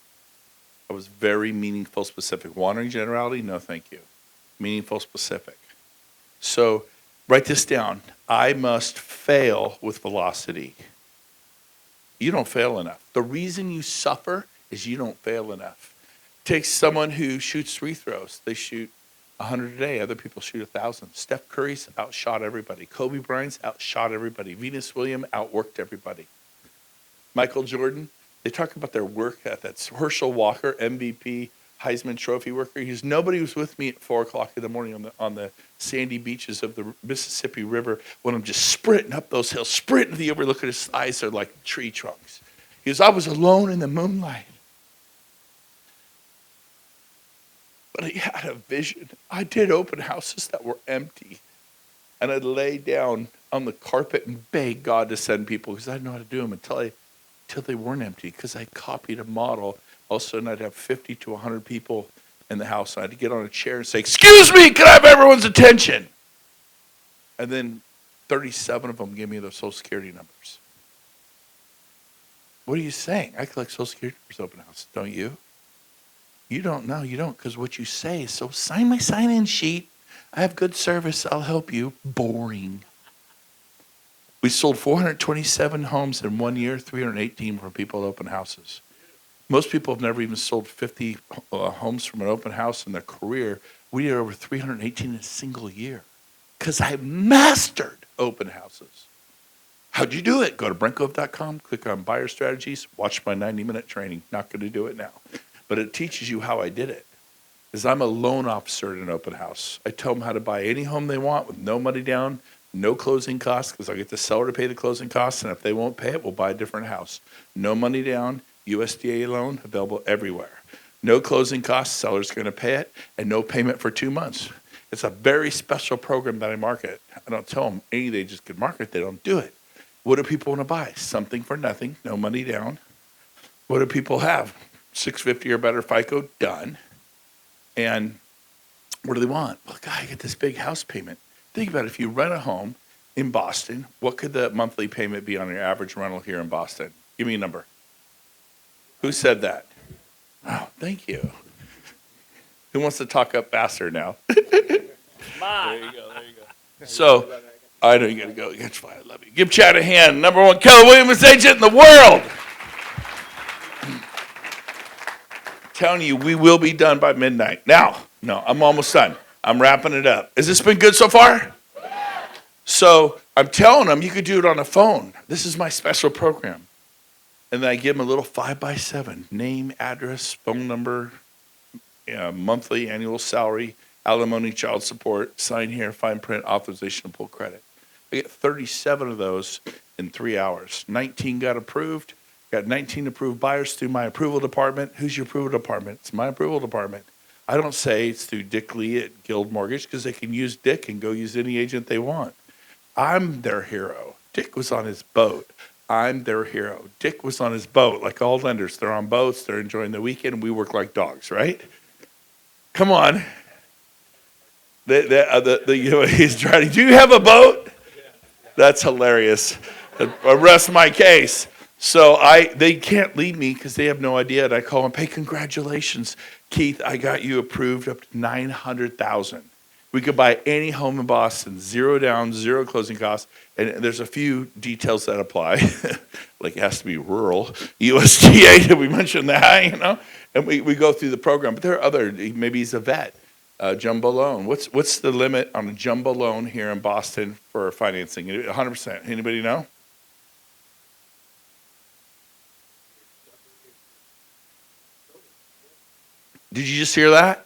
I was very meaningful, specific. Wandering generality? No, thank you. Meaningful, specific. So write this down. I must fail with velocity. You don't fail enough. The reason you suffer is you don't fail enough. Take someone who shoots free throws. They shoot 100 a day. Other people shoot 1,000. Steph Curry's outshot everybody. Kobe Bryant's outshot everybody. Venus Williams outworked everybody. Michael Jordan, they talk about their work ethics. Herschel Walker, MVP, Heisman Trophy worker. Nobody was with me at 4 o'clock in the morning on the sandy beaches of the Mississippi River when I'm just sprinting up those hills, sprinting to the overlook at his thighs. They're like tree trunks. He goes, I was alone in the moonlight. But he had a vision. I did open houses that were empty. And I'd lay down on the carpet and beg God to send people because I didn't know how to do them until they weren't empty because I copied a model. All of a sudden, I'd have 50 to 100 people in the house. And I had to get on a chair and say, excuse me, can I have everyone's attention? And then 37 of them gave me their Social Security numbers. What are you saying? I collect Social Security numbers open house, don't you? You don't know, you don't, because what you say is, so sign my sign-in sheet. I have good service, I'll help you. Boring. We sold 427 homes in 1 year, 318 from people at open houses. Most people have never even sold 50 homes from an open house in their career. We did over 318 in a single year because I mastered open houses. How'd you do it? Go to BrentGove.com, click on buyer strategies, watch my 90-minute training. Not going to do it now. But it teaches you how I did it. Because I'm a loan officer at an open house. I tell them how to buy any home they want with no money down, no closing costs, because I'll get the seller to pay the closing costs, and if they won't pay it, we'll buy a different house. No money down, USDA loan, available everywhere. No closing costs, seller's going to pay it, and no payment for 2 months. It's a very special program that I market. I don't tell them any they just could market, they don't do it. What do people want to buy? Something for nothing, no money down. What do people have? 650 or better FICO, done. And what do they want? Well, God, I get this big house payment. Think about it. If you rent a home in Boston, what could the monthly payment be on your average rental here in Boston? Give me a number. Who said that? Oh, thank you. Who wants to talk up faster now? There you go. So, I know you got to go. That's fine. I love you. Give Chad a hand. Number 1 Keller Williams agent in the world. Telling you, we will be done by midnight. Now, no, I'm almost done. I'm wrapping it up. Has this been good so far? So I'm telling them you could do it on a phone. This is my special program. And then I give them a little 5x7, name, address, phone number, monthly, annual salary, alimony, child support, sign here, fine print, authorization to pull credit. I get 37 of those in 3 hours. 19 got approved. Got 19 approved buyers through my approval department. Who's your approval department? It's my approval department. I don't say it's through Dick Lee at Guild Mortgage because they can use Dick and go use any agent they want. I'm their hero. Dick was on his boat. I'm their hero. Dick was on his boat like all lenders. They're on boats. They're enjoying the weekend. And we work like dogs, right? Come on. He's trying. Do you have a boat? That's hilarious. I rest my case. So they can't leave me because they have no idea. And I call them, hey, congratulations, Keith, I got you approved up to $900,000. We could buy any home in Boston, 0 down, 0 closing costs. And there's a few details that apply. Like it has to be rural. USDA, did we mention that, And we go through the program. But there are other, maybe he's a vet, jumbo loan. What's the limit on a jumbo loan here in Boston for financing? 100%. Anybody know? Did you just hear that?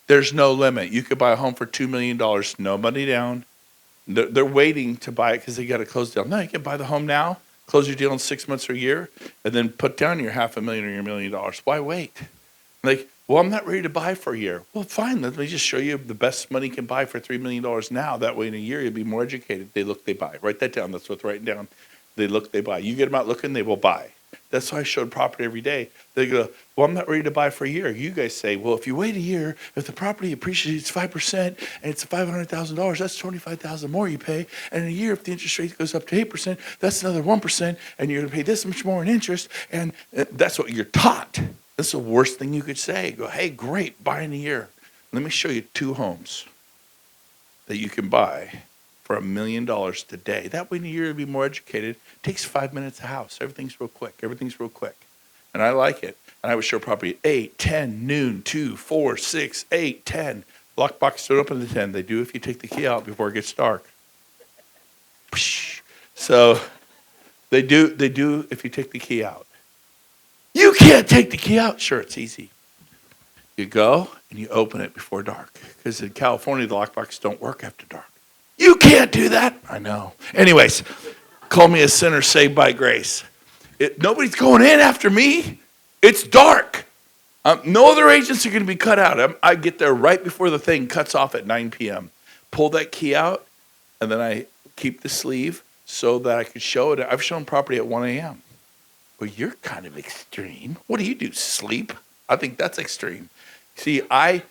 There's no limit. You could buy a home for $2 million, no money down. They're waiting to buy it because they got to close down. No, you can buy the home now, Close your deal in 6 months or a year, and then put down your $500,000 or your $1 million. Why wait? Like, well, I'm not ready to buy for a year. Well, fine. Let me just show you the best money can buy for $3 million now. That way in a year, you'll be more educated. They look, they buy. Write that down. That's what's writing down. They look, they buy. You get them out looking, they will buy. That's why I showed property every day. They go, well, I'm not ready to buy for a year. You guys say, well, if you wait a year, if the property appreciates 5% and it's $500,000, that's $25,000 more you pay. And in a year, if the interest rate goes up to 8%, that's another 1%, and you're going to pay this much more in interest. And that's what you're taught. That's the worst thing you could say. Go, hey, great, buy in a year. Let me show you 2 homes that you can buy for $1 million today. That way in a year you'll be more educated. It takes 5 minutes a house. Everything's real quick. Everything's real quick. And I like it. And I would show property 8, 10, noon, 2, 4, 6, 8, 10. Lockbox don't open at 10. They do if you take the key out before it gets dark. So they do if you take the key out. You can't take the key out. Sure, it's easy. You go and you open it before dark. Because in California, the lockbox don't work after dark. You can't do that. I know. Anyways, call me a sinner saved by grace. Nobody's going in after me. It's dark. No other agents are going to be cut out. I get there right before the thing cuts off at 9 p.m. Pull that key out, and then I keep the sleeve so that I can show it. I've shown property at 1 a.m. Well, you're kind of extreme. What do you do, sleep? I think that's extreme. See, I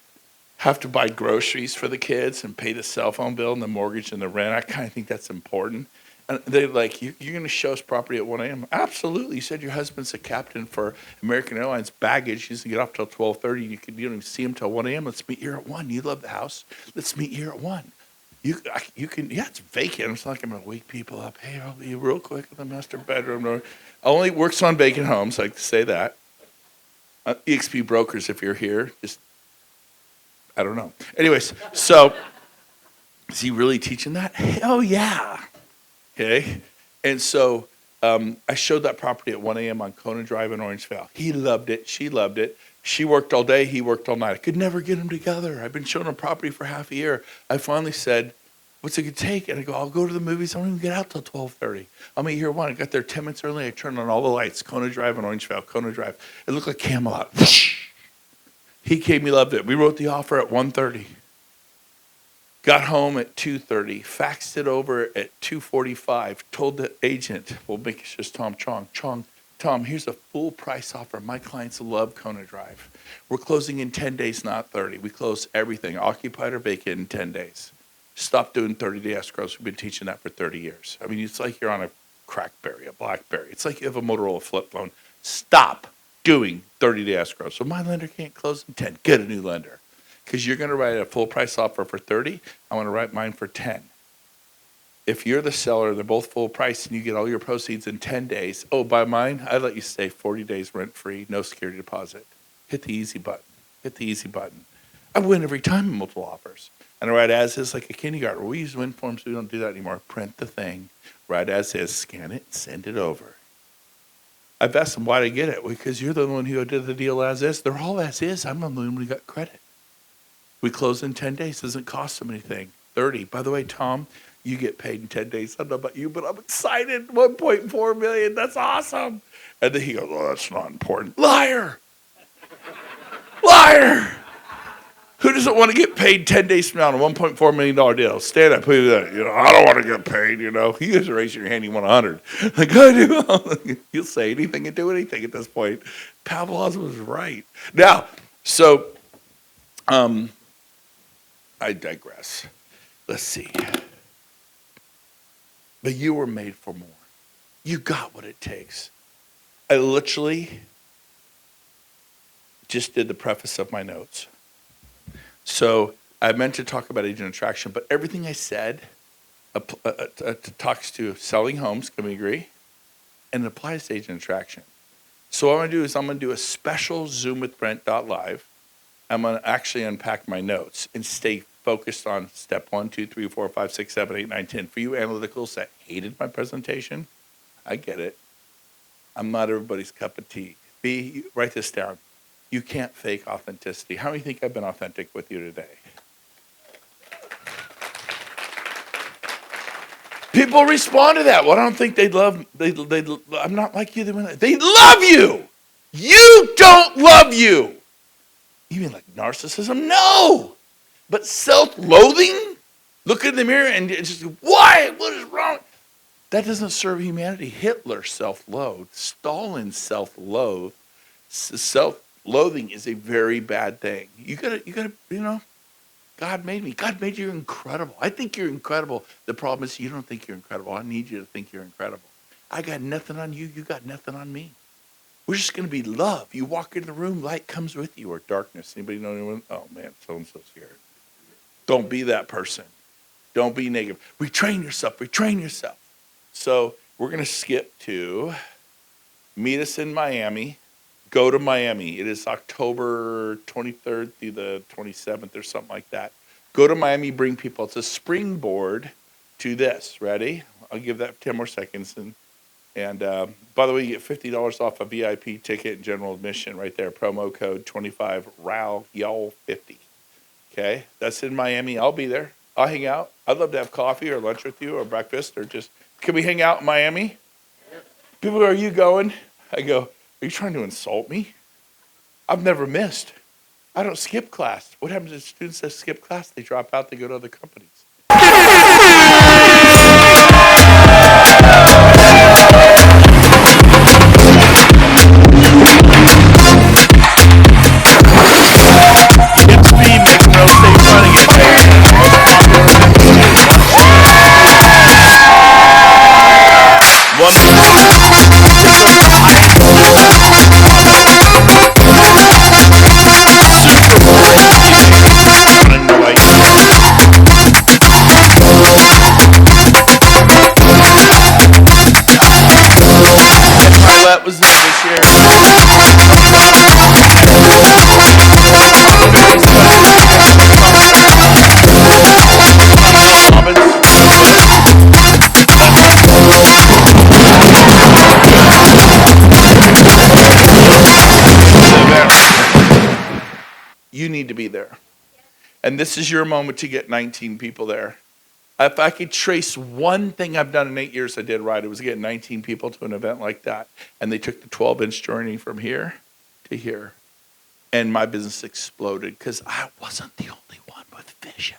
have to buy groceries for the kids and pay the cell phone bill and the mortgage and the rent. I kind of think that's important. And they're like, you're going to show us property at 1 a.m.? Absolutely. You said your husband's a captain for American Airlines baggage. He doesn't get off till 12:30. You don't even see him till 1 a.m. Let's meet here at 1. You love the house. Let's meet here at 1. You can, yeah, it's vacant. It's not like I'm going to wake people up. Hey, I'll be real quick in the master bedroom. Only works on vacant homes. I like to say that. eXp brokers, if you're here, just, I don't know. Anyways, so is he really teaching that? Hell yeah. Okay. And so I showed that property at 1 a.m. on Kona Drive in Orangevale. He loved it. She loved it. She worked all day. He worked all night. I could never get them together. I've been showing him property for half a year. I finally said, what's it going to take? And I go, I'll go to the movies. I don't even get out till 12:30. I'll meet here at 1. I got there 10 minutes early. I turned on all the lights. Kona Drive in Orangevale. Kona Drive. It looked like Camelot. He came. He loved it. We wrote the offer at 1:30. Got home at 2:30. Faxed it over at 2:45. Told the agent, we'll make it just Tom Truong. Tom, here's a full price offer. My clients love Kona Drive. We're closing in 10 days, not 30. We close everything, occupied or vacant, in 10 days. Stop doing 30-day escrows. We've been teaching that for 30 years. I mean, it's like you're on a Crackberry, a Blackberry. It's like you have a Motorola flip phone. Stop doing 30-day escrows. So my lender can't close in 10. Get a new lender. Because you're going to write a full price offer for 30. I want to write mine for 10. If you're the seller, they're both full price, and you get all your proceeds in 10 days. Oh, by mine, I let you stay 40 days rent-free, no security deposit. Hit the easy button. Hit the easy button. I win every time in multiple offers. And I write as is like a kindergartner. We use win forms. We don't do that anymore. Print the thing, write as is, scan it, send it over. I've asked them why to get it. Because you're the one who did the deal as is. They're all as is. I'm the one who got credit. We close in 10 days. Doesn't cost them anything. 30. By the way, Tom, you get paid in 10 days. I don't know about you, but I'm excited. 1.4 million. That's awesome. And then he goes, oh, that's not important. Liar. Liar. Who doesn't want to get paid 10 days from now on a $1.4 million deal? Stand up. Who do that? I don't want to get paid, You just raise your hand. You want 100. Like, I do. You'll say anything and do anything at this point. Pavlov was right. Now, so I digress. Let's see. But you were made for more. You got what it takes. I literally just did the preface of my notes. So I meant to talk about agent attraction, but everything I said talks to selling homes, can we agree? And it applies to agent attraction. So what I'm going to do is I'm going to do a special Zoom with Brent.live. I'm going to actually unpack my notes and stay focused on step 1, 2, 3, 4, 5, 6, 7, 8, 9, 10. For you analyticals that hated my presentation, I get it. I'm not everybody's cup of tea. B, write this down. You can't fake authenticity. How many think I've been authentic with you today? People respond to that. Well, I don't think they love. I'm not like you. They love you. You don't love you. You mean like narcissism? No. But self-loathing. Look in the mirror and just why? What is wrong? That doesn't serve humanity. Hitler self-loathed. Stalin self-loathed. Self-loathing is a very bad thing. You gotta, God made me. God made you incredible. I think you're incredible. The problem is you don't think you're incredible. I need you to think you're incredible. I got nothing on you. You got nothing on me. We're just going to be love. You walk in the room, light comes with you, or darkness. Anybody know anyone? Oh, man, so-and-so scared. Don't be that person. Don't be negative. Retrain yourself. Retrain yourself. So we're going to skip to meet us in Miami. Go to Miami. It is October 23rd through the 27th or something like that. Go to Miami, bring people. It's a springboard to this. Ready? I'll give that 10 more seconds. And by the way, you get $50 off a VIP ticket and general admission right there. Promo code 25 RAL y'all 50. Okay? That's in Miami. I'll be there. I'll hang out. I'd love to have coffee or lunch with you or breakfast or just, can we hang out in Miami? People go, are you going? I go, are you trying to insult me? I've never missed. I don't skip class. What happens if students that skip class? They drop out, they go to other companies. It's me, making real estate running it. That was this year. You need to be there. And this is your moment to get 19 people there. If I could trace one thing I've done in 8 years I did right, it was get 19 people to an event like that. And they took the 12-inch journey from here to here. And my business exploded because I wasn't the only one with vision.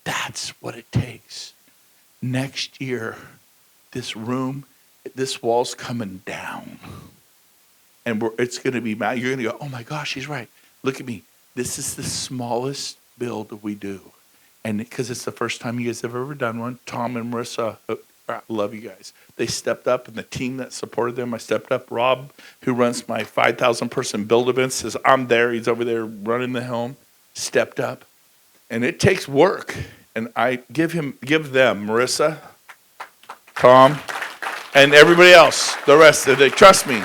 That's what it takes. Next year, this room, this wall's coming down. And it's going to be, you're going to go, oh my gosh, he's right. Look at me. This is the smallest build we do. And because it's the first time you guys have ever done one, Tom and Marissa, I love you guys. They stepped up, and the team that supported them, I stepped up. Rob, who runs my 5,000-person build events, says, I'm there. He's over there running the helm, stepped up. And it takes work. And I give them, Marissa, Tom, and everybody else, the rest of it. Trust me,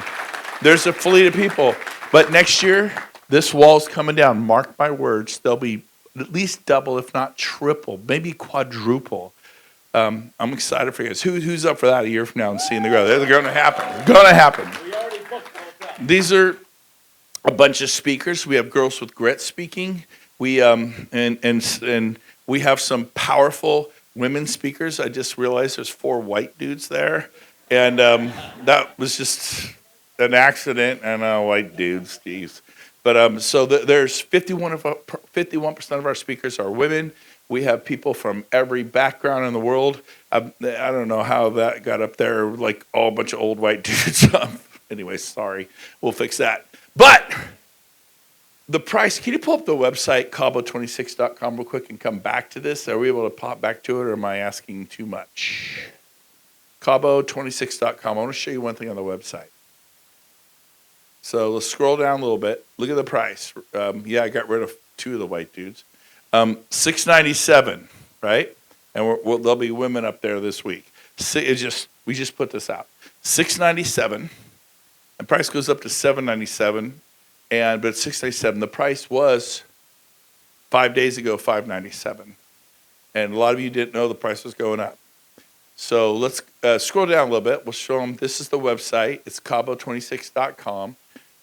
there's a fleet of people. But next year, this wall's coming down. Mark my words, there'll be at least double, if not triple, maybe quadruple. I'm excited for you guys. Who's up for that a year from now and seeing the growth? They're going to happen. Going to happen. These are a bunch of speakers. We have Girls with Grit speaking. We and we have some powerful women speakers. I just realized there's 4 white dudes there, and that was just an accident. And white dudes, geez. But so there's 51% of our speakers are women. We have people from every background in the world. I don't know how that got up there, like all a bunch of old white dudes. Anyway, sorry. We'll fix that. But the price, can you pull up the website, cabo26.com real quick and come back to this? Are we able to pop back to it, or am I asking too much? Cabo26.com. I want to show you one thing on the website. So let's scroll down a little bit. Look at the price. Yeah, I got rid of 2 of the white dudes. $697, right? And there'll be women up there this week. We just put this out. $697. The price goes up to $797, but it's $697. The price was 5 days ago $597, and a lot of you didn't know the price was going up. So let's scroll down a little bit. We'll show them. This is the website. It's cabo26.com.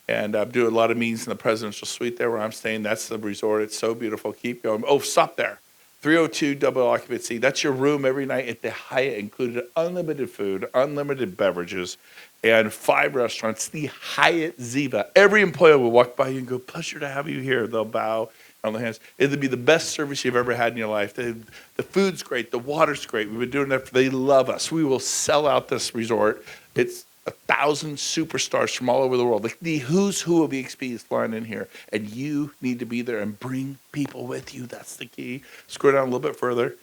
And I'm doing a lot of meetings in the presidential suite there where I'm staying. That's the resort. It's so beautiful. Keep going. Oh, stop there. 302 double occupancy. That's your room every night at the Hyatt, included unlimited food, unlimited beverages, and 5 restaurants. The Hyatt Ziva. Every employee will walk by you and go, "Pleasure to have you here." They'll bow on their hands. It'll be the best service you've ever had in your life. The food's great. The water's great. We've been doing that. They love us. We will sell out this resort. It's 1,000 superstars from all over the world. Like the who's who of EXP is flying in here, and you need to be there and bring people with you. That's the key. Scroll down a little bit further.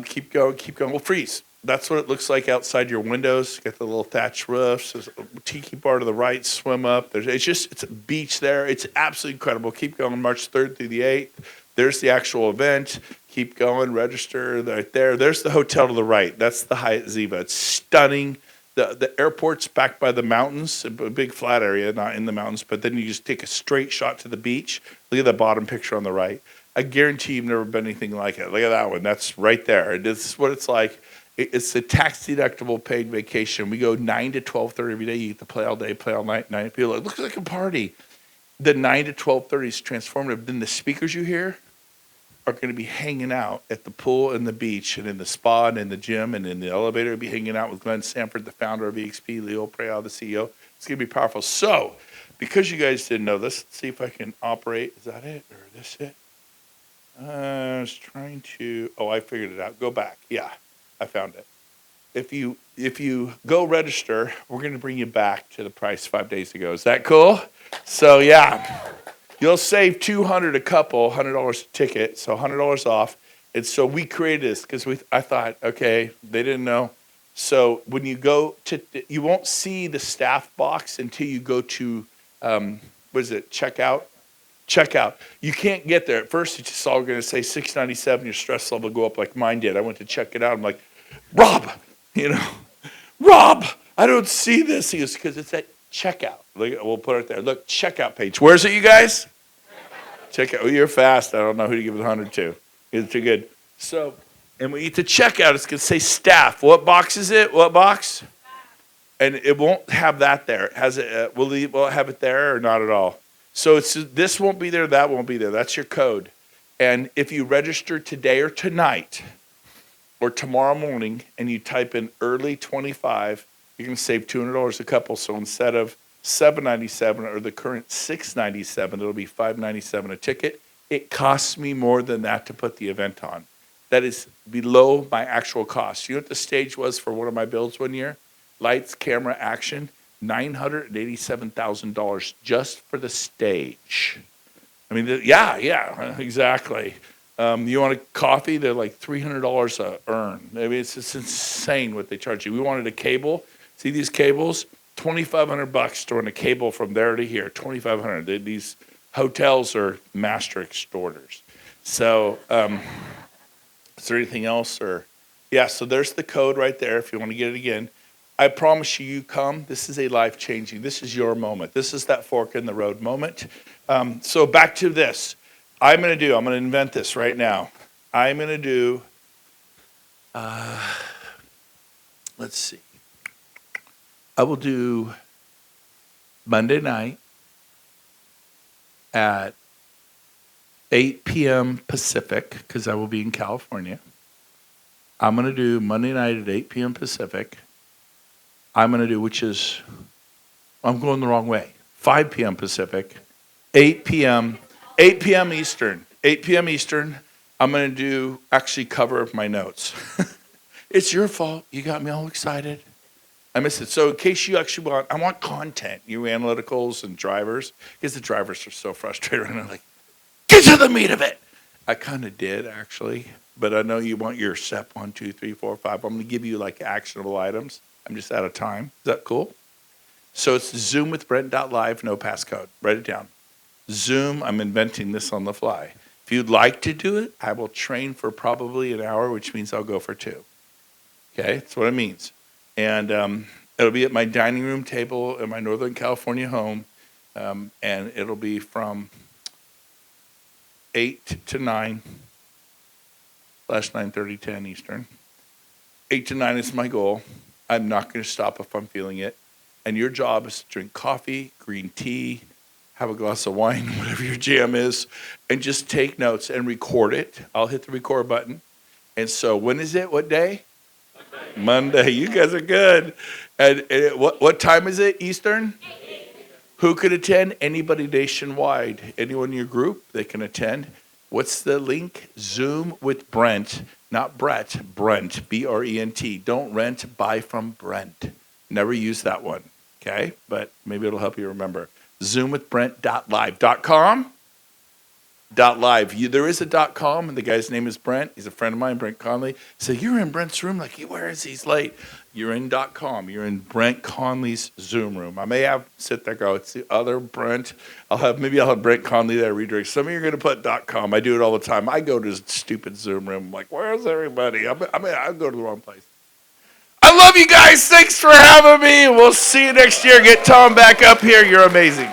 Keep going, keep going. We'll freeze. That's what it looks like outside your windows. Got the little thatched roofs. There's a tiki bar to the right. Swim up. It's a beach there. It's absolutely incredible. Keep going. March 3rd through the 8th. There's the actual event. Keep going. Register right there. There's the hotel to the right. That's the Hyatt Ziva. It's stunning. The airport's back by the mountains, a big flat area, not in the mountains, but then you just take a straight shot to the beach. Look at the bottom picture on the right. I guarantee you've never been anything like it. Look at that one. That's right there. This is what it's like. It's a tax-deductible paid vacation. We go 9 to 12:30 every day. You get to play all day, play all night. People are like, it looks like a party. The 9 to 12:30 is transformative. Then the speakers you hear are going to be hanging out at the pool and the beach and in the spa and in the gym and in the elevator. We'll be hanging out with Glenn Sanford, the founder of eXp, Leo Preal, the CEO. It's going to be powerful. So, because you guys didn't know this, let's see if I can operate. Is that it or this it? I was trying to, I figured it out. Go back. Yeah, I found it. If you go register, we're going to bring you back to the price 5 days ago. Is that cool? So, yeah. You'll save $200 a couple, $100 a ticket, so $100 off. And so we created this because I thought, okay, they didn't know. So when you go to, you won't see the staff box until you go to, checkout? Checkout. You can't get there. At first, it's just all going to say $697. Your stress level will go up like mine did. I went to check it out. I'm like, Rob, Rob, I don't see this. He goes, because it's at checkout. Look, we'll put it there. Look, checkout page. Where's it, you guys? Check out. Oh, you're fast. I don't know who to give it 100 to. It's too good. So, and when you get to checkout, it's going to say staff. What box is it? What box? And it won't have that there. It has it. Will it have it there or not at all? So this won't be there. That won't be there. That's your code. And if you register today or tonight or tomorrow morning, and you type in early 25, you can save $200 a couple. So instead of $797 or the current $697, it'll be $597 a ticket. It costs me more than that to put the event on. That is below my actual cost. You know what the stage was for one of my builds one year? Lights, camera, action, $987,000 just for the stage. I mean, yeah, exactly. You want a coffee? They're like $300 a urn. I mean, it's insane what they charge you. We wanted a cable. See these cables? $2,500 to run a cable from there to here. $2,500. These hotels are master extorters. So, is there anything else? Or yeah, so there's the code right there if you want to get it again. I promise you come. This is a life-changing. This is your moment. This is that fork in the road moment. So back to this. I'm going to invent this right now. I'm going to do, let's see. I will do Monday night at 8 p.m. Pacific, because I will be in California. I'm going to do Monday night at 8 p.m. Pacific. I'm going to do, I'm going the wrong way, 5 p.m. Pacific, 8 p.m. Eastern. 8 p.m. Eastern, I'm going to actually cover my notes. It's your fault. You got me all excited. I missed it. So in case you actually I want content, you analyticals and drivers, because the drivers are so frustrated right now, like, get to the meat of it. I kind of did, actually, but I know you want your step 1, 2, 3, 4, 5. I'm going to give you like actionable items. I'm just out of time. Is that cool? So it's Zoom with Brent.live, no passcode. Write it down. Zoom, I'm inventing this on the fly. If you'd like to do it, I will train for probably an hour, which means I'll go for 2. Okay, that's what it means. And it'll be at my dining room table in my Northern California home, and it'll be from 8 to 9, /9:30, 10 Eastern. 8 to 9 is my goal. I'm not going to stop if I'm feeling it. And your job is to drink coffee, green tea, have a glass of wine, whatever your jam is, and just take notes and record it. I'll hit the record button. And so when is it? What day? Monday. You guys are good. And what time is it, Eastern? Who could attend? Anybody nationwide. Anyone in your group, they can attend. What's the link? Zoom with Brent. Not Brett, Brent, B-R-E-N-T. Don't rent, buy from Brent. Never use that one, okay? But maybe it'll help you remember. Zoomwithbrent.live.com. .live. There is a .com, and the guy's name is Brent. He's a friend of mine, Brent Conley. So you're in Brent's room, like, where is he? He's late. You're in .com. You're in Brent Conley's Zoom room. I may have sit there, go, it's the other Brent. Maybe I'll have Brent Conley there redirect. Some of you are going to put .com. I do it all the time. I go to his stupid Zoom room. I'm like, where's everybody? I'll go to the wrong place. I love you guys. Thanks for having me. We'll see you next year. Get Tom back up here. You're amazing.